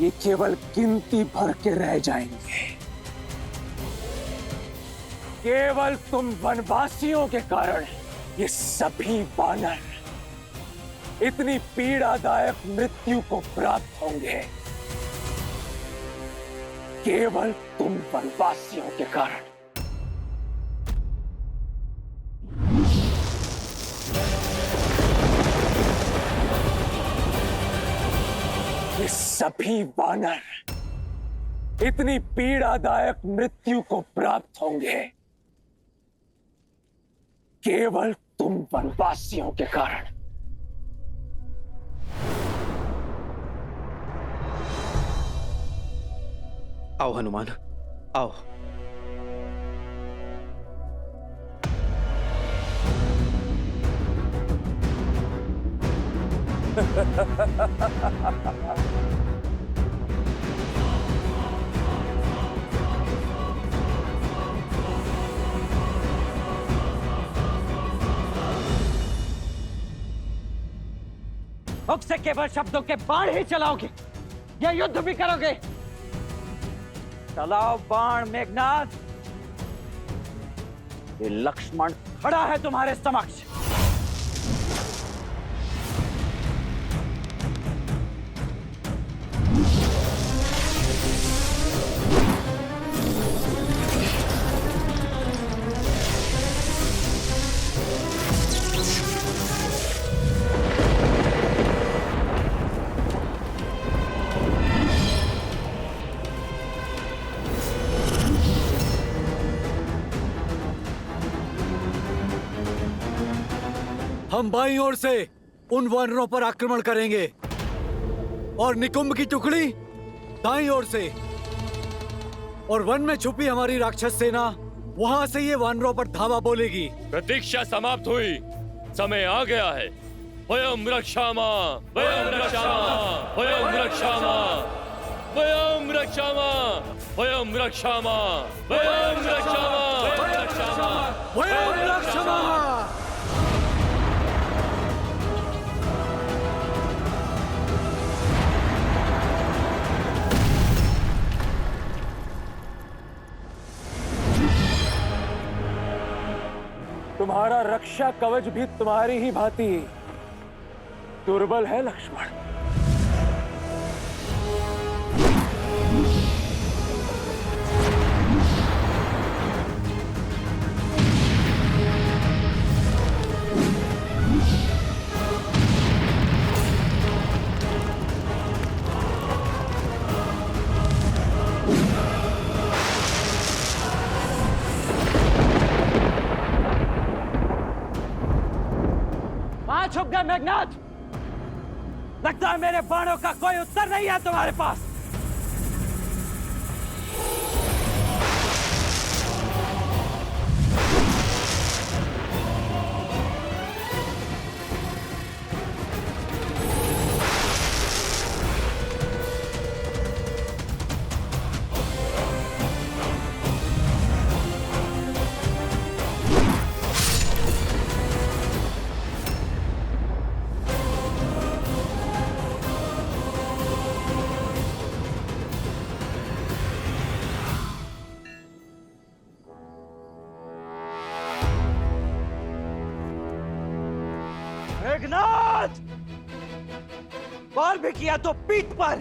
ये केवल गिनती भर के रह जाएंगे। केवल तुम वनवासियों के कारण ये सभी वानर इतनी पीड़ादायक मृत्यु को प्राप्त होंगे, केवल तुम वनवासियों के कारण। ये सभी वानर इतनी पीड़ादायक मृत्यु को प्राप्त होंगे, केवल तुम वनवासियों के कारण। आओ हनुमान, आओ। मुख से केवल शब्दों के बाण ही चलाओगे या युद्ध भी करोगे? चलाओ बाण मेघनाथ। ये लक्ष्मण खड़ा है तुम्हारे समक्ष। हम बाईं ओर से उन वानरों पर आक्रमण करेंगे और निकुंभ की टुकड़ी दाईं ओर से, और वन में छुपी हमारी राक्षस सेना वहां से ये वानरों पर धावा बोलेगी। प्रतीक्षा समाप्त हुई, समय आ गया है। वयम रक्षामा, वयम रक्षामा, वयम रक्षामा, वयम रक्षामा, वयम रक्षामा, वयम रक्षामा, वयम रक्षामा, वयम रक्षामा। तुम्हारा रक्षा कवच भी तुम्हारी ही भांति दुर्बल है लक्ष्मण। वहां छुप गए मेघनाथ। लगता है मेरे बाणों का कोई उत्तर नहीं है तुम्हारे पास। मेघनाथ, बार भी किया तो पीठ पर।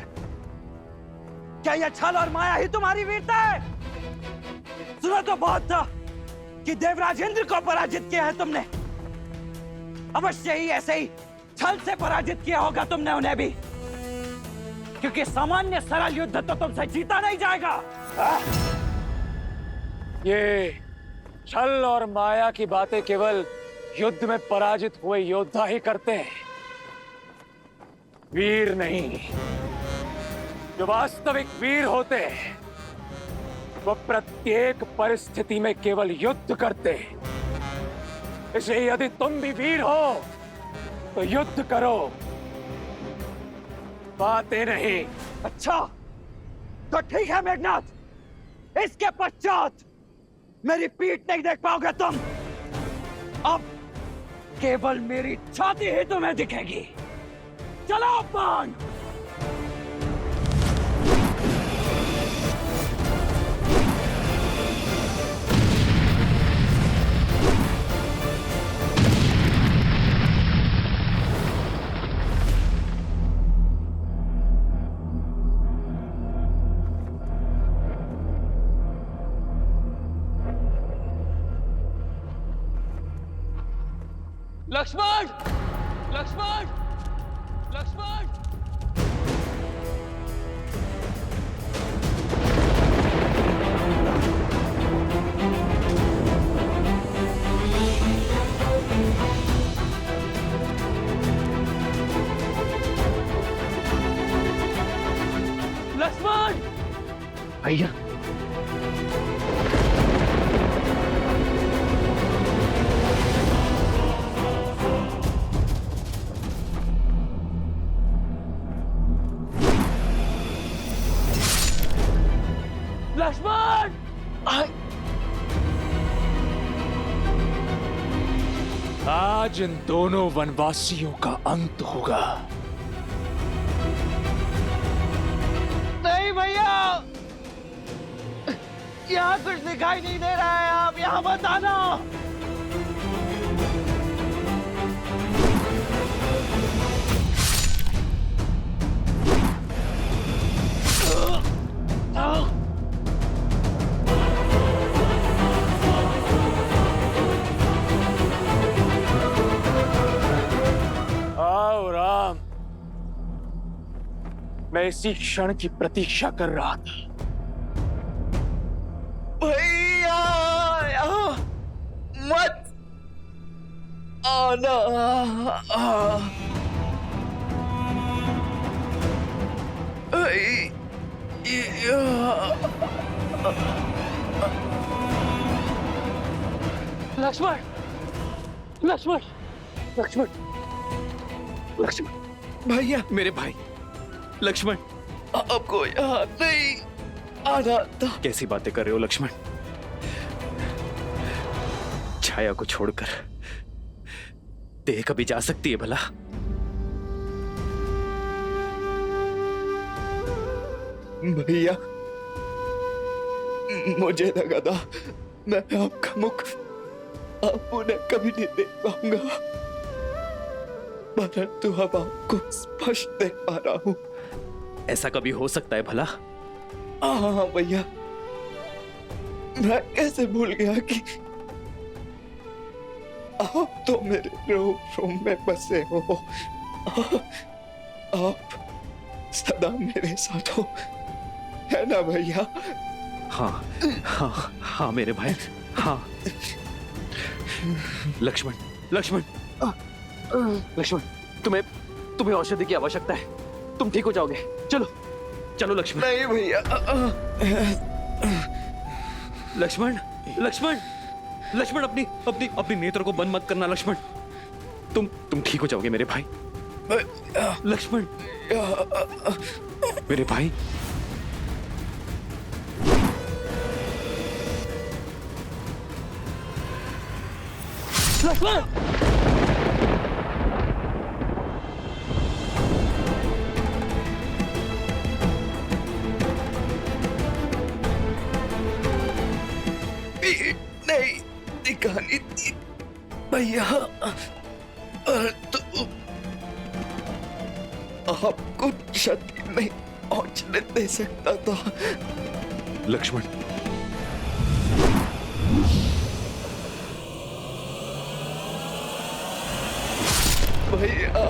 क्या यह छल और माया ही तुम्हारी वीरता है? सुना तो बहुत था कि देवराज इंद्र को पराजित किया है तुमने। अवश्य ही ऐसे ही छल से पराजित किया होगा तुमने उन्हें भी, क्योंकि सामान्य सरल युद्ध तो तुमसे जीता नहीं जाएगा। ये छल और माया की बातें केवल युद्ध में पराजित हुए योद्धा ही करते हैं, वीर नहीं। जो वास्तविक वीर होते हैं वो प्रत्येक परिस्थिति में केवल युद्ध करते हैं। इसलिए यदि तुम भी वीर हो तो युद्ध करो, बातें नहीं। अच्छा तो ठीक है मेघनाथ, इसके पश्चात मेरी पीठ नहीं देख पाओगे तुम। अब केवल मेरी छाती ही तुम्हें दिखेगी। चलो बाण। लक्ष्मण, लक्ष्मण, लक्ष्मण। लक्ष्मण भैया, लक्ष्मण। आज इन दोनों वनवासियों का अंत होगा। नहीं भैया, यहाँ कुछ दिखाई नहीं दे रहा है, आप यहाँ मत आना। आओ राम, मैं इसी क्षण की प्रतीक्षा कर रहा था। भैया यहाँ मत आना। लक्ष्मण लक्ष्मण लक्ष्मण लक्ष्मण भैया मेरे भाई लक्ष्मण, आपको यहाँ नहीं आना था। कैसी बातें कर रहे हो लक्ष्मण? छाया को छोड़कर देह कभी जा सकती है भला? भैया, मुझे लगा था मैं आपका मुख आप उन्हें कभी नहीं देख पाऊंगा, परंतु अब आपको स्पष्ट देख पा रहा हूं। ऐसा कभी हो सकता है भला? हाँ भैया, मैं कैसे भूल गया कि आप तो मेरे रूम में बसे हो। आप सदा मेरे साथ हो, है ना भैया? हाँ हाँ हाँ मेरे भाई, हाँ। लक्ष्मण लक्ष्मण लक्ष्मण, तुम्हें औषधि की आवश्यकता है। तुम ठीक हो जाओगे। चलो चलो लक्ष्मण। नहीं भैया। लक्ष्मण लक्ष्मण लक्ष्मण, अपनी अपनी अपनी नेत्र को बंद मत करना लक्ष्मण। तुम ठीक हो जाओगे मेरे भाई। लक्ष्मण मेरे भाई। लक्ष्मण नहीं दिखानी थी भैया, तो आपको क्षति नहीं पहुंचने दे सकता था। लक्ष्मण भैया,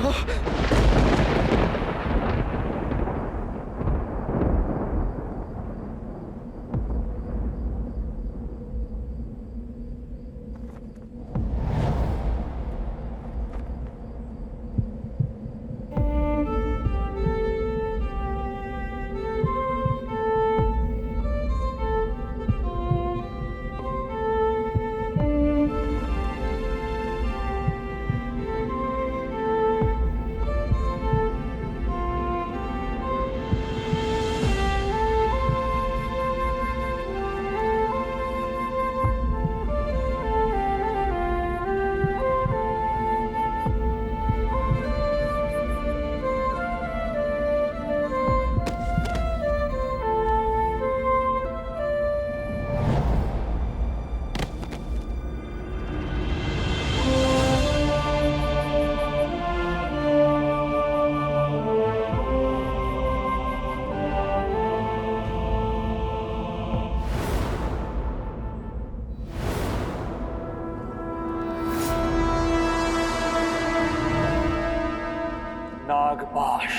नागपाश।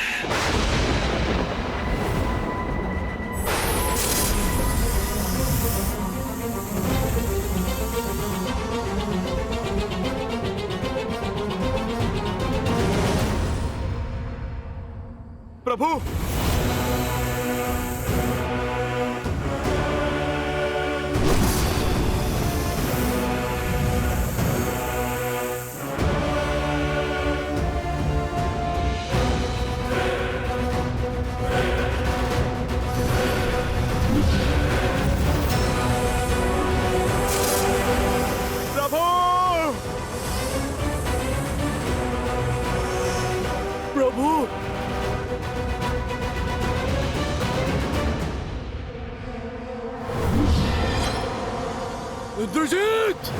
प्रभु, प्रभु, इंद्रजीत!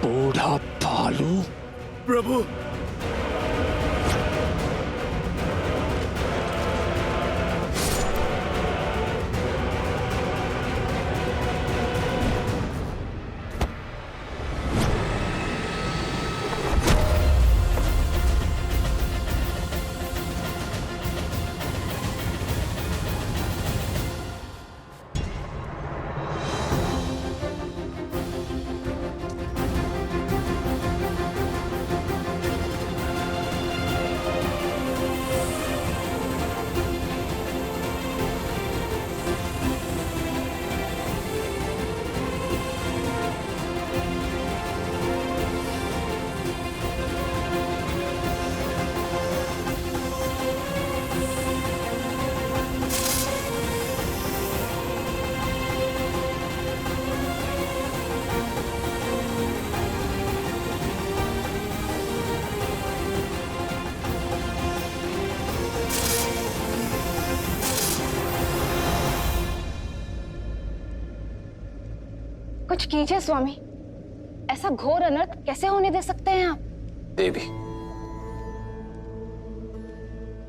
बूढ़ा भालू। प्रभु, कुछ कीजिए स्वामी, ऐसा घोर अनर्थ कैसे होने दे सकते हैं आप? देवी,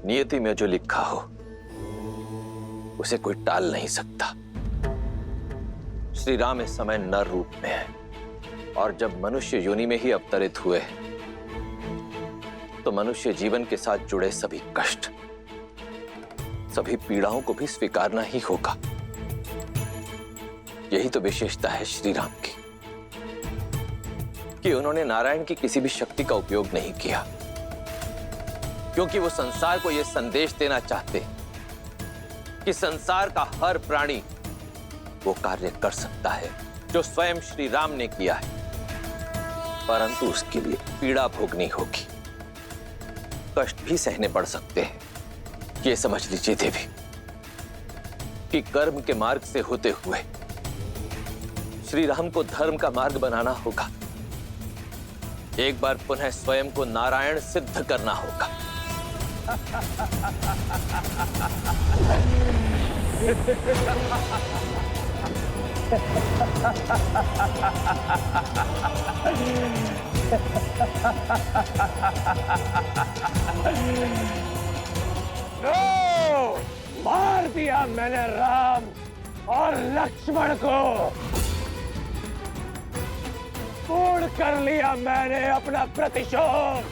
नियति में जो लिखा हो उसे कोई टाल नहीं सकता। श्री राम इस समय नर रूप में है, और जब मनुष्य योनि में ही अवतरित हुए तो मनुष्य जीवन के साथ जुड़े सभी कष्ट, सभी पीड़ाओं को भी स्वीकारना ही होगा। यही तो विशेषता है श्री राम की, कि उन्होंने नारायण की किसी भी शक्ति का उपयोग नहीं किया, क्योंकि वो संसार को यह संदेश देना चाहते कि संसार का हर प्राणी वो कार्य कर सकता है जो स्वयं श्री राम ने किया है, परंतु उसके लिए पीड़ा भोगनी होगी, कष्ट भी सहने पड़ सकते हैं। ये समझ लीजिए देवी कि कर्म के मार्ग से होते हुए श्री राम को धर्म का मार्ग बनाना होगा। एक बार पुनः स्वयं को नारायण सिद्ध करना होगा। नो! मार दिया मैंने राम और लक्ष्मण को, पूर्ण कर लिया मैंने अपना प्रतिशोध।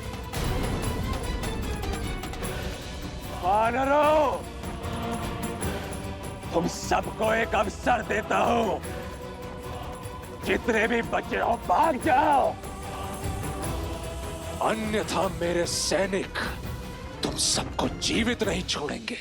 वानरों, तुम सबको एक अवसर देता हूं, जितने भी बचे हो भाग जाओ, अन्यथा मेरे सैनिक तुम सबको जीवित नहीं छोड़ेंगे।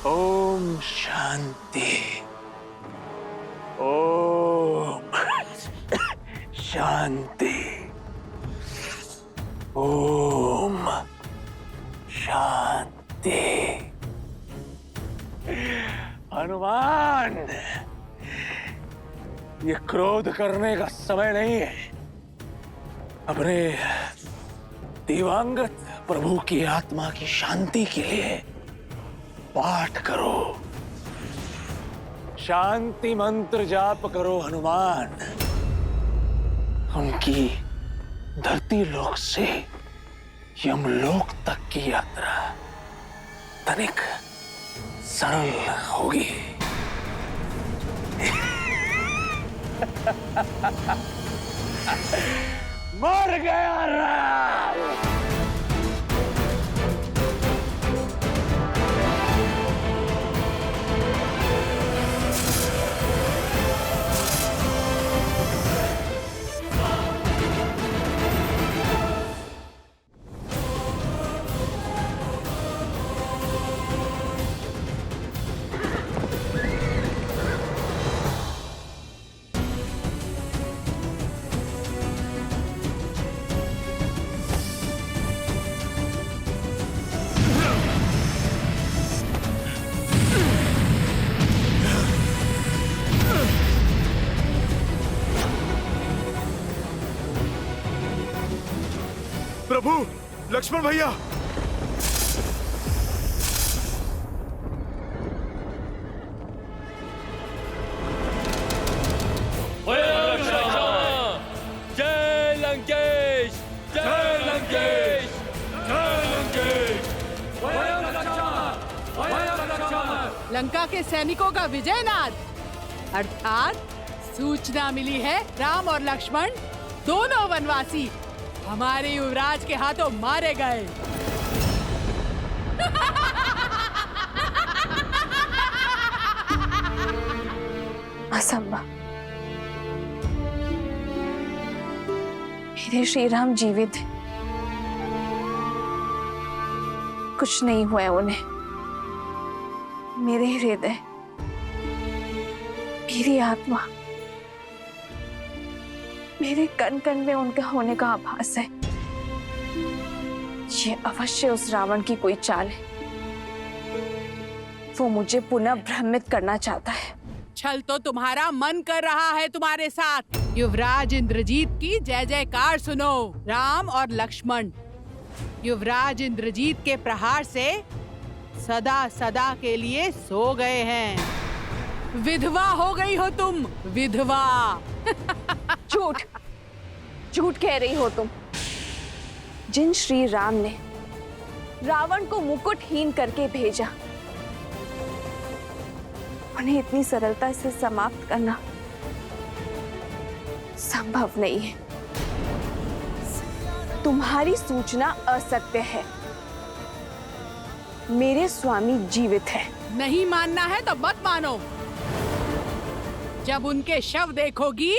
ओम शांति, ओम शांति, ओम शांति। हनुमान, ये क्रोध करने का समय नहीं है। अपने दिवंगत प्रभु की आत्मा की शांति के लिए पाठ करो, शांति मंत्र जाप करो हनुमान। उनकी धरती लोक से यमलोक तक की यात्रा तनिक सरल होगी। मर गया राम। प्रभु, लक्ष्मण भैया, जय लंकेश, जय लंकेश, जय लंकेश। लंका के सैनिकों का विजय नाद, अर्थात सूचना मिली है राम और लक्ष्मण दोनों वनवासी हमारे युवराज के हाथों मारे गए। असंभव। मेरे श्री राम जीवित हैं। कुछ नहीं हुआ है उन्हें। मेरे हृदय, मेरी आत्मा, मेरे कण कण में उनका होने का आभास है। ये अवश्य उस रावण की कोई चाल है। वो मुझे पुनः भ्रमित करना चाहता है। छल तो तुम्हारा मन कर रहा है तुम्हारे साथ। युवराज इंद्रजीत की जय जयकार सुनो। राम और लक्ष्मण युवराज इंद्रजीत के प्रहार से सदा सदा के लिए सो गए हैं। विधवा हो गई हो तुम, विधवा। झूठ, झूठ कह रही हो तुम। जिन श्री राम ने रावण को मुकुटहीन करके भेजा, उन्हें इतनी सरलता से समाप्त करना संभव नहीं है। तुम्हारी सूचना असत्य है। मेरे स्वामी जीवित है। नहीं मानना है तो मत मानो। जब उनके शव देखोगी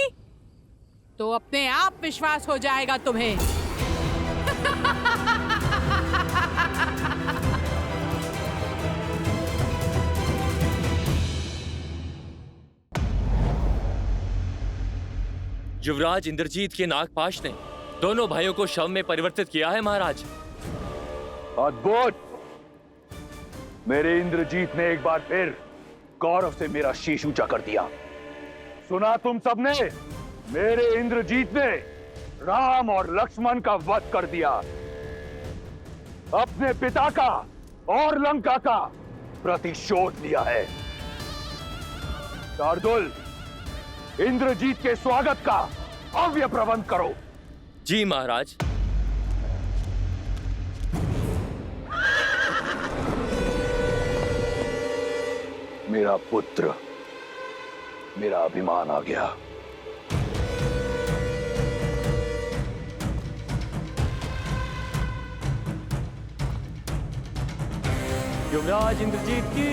तो अपने आप विश्वास हो जाएगा तुम्हें। युवराज इंद्रजीत के नागपाश ने दोनों भाइयों को शव में परिवर्तित किया है महाराज। अद्भुत! मेरे इंद्रजीत ने एक बार फिर गौरव से मेरा शीश ऊंचा कर दिया। सुना तुम सबने? मेरे इंद्रजीत ने राम और लक्ष्मण का वध कर दिया। अपने पिता का और लंका का प्रतिशोध लिया है। शार्दुल, इंद्रजीत के स्वागत का भव्य प्रबंध करो। जी महाराज। मेरा पुत्र, मेरा अभिमान आ गया। युवराज इंद्रजीत की,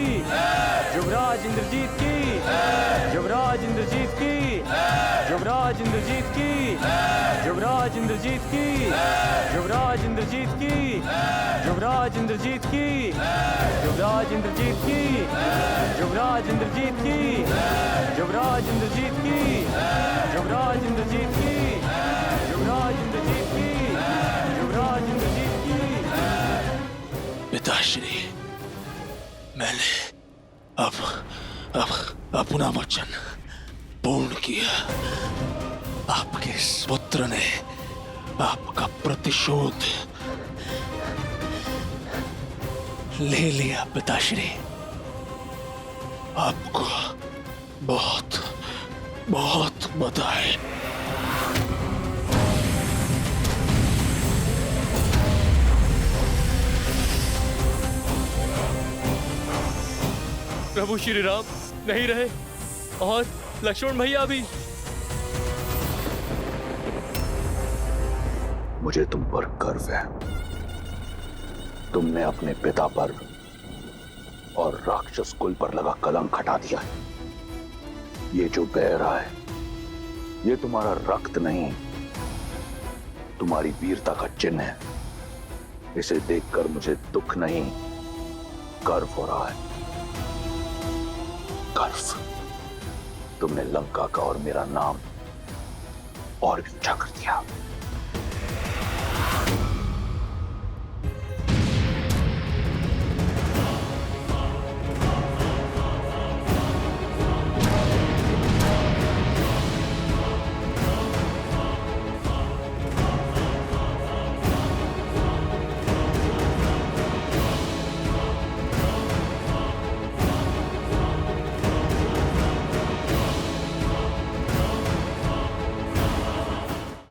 युवराज इंद्रजीत की, युवराज इंद्रजीत की, युवराज इंद्रजीत की, युवराज इंद्रजीत की, युवराज इंद्रजीत की, युवराज इंद्रजीत की, युवराज इंद्रजीत की, युवराज इंद्रजीत की, युवराज इंद्रजीत की, युवराज इंद्रजीत की, युवराज इंद्रजीत की, युवराज इंद्रजीत की। पिताश्री, मैंने अब अपना वचन पूर्ण किया। आपके इस पुत्र ने आपका प्रतिशोध ले लिया। पिताश्री, आपको बहुत बहुत बधाई। प्रभु श्री राम नहीं रहे और लक्ष्मण भैया भी। मुझे तुम पर गर्व है। तुमने अपने पिता पर और राक्षस कुल पर लगा कलंक हटा दिया है। ये जो बह रहा है, ये तुम्हारा रक्त नहीं, तुम्हारी वीरता का चिन्ह है। इसे देखकर मुझे दुख नहीं, गर्व हो रहा है। गर्व। तुमने लंका का और मेरा नाम और भी ऊंचा कर दिया।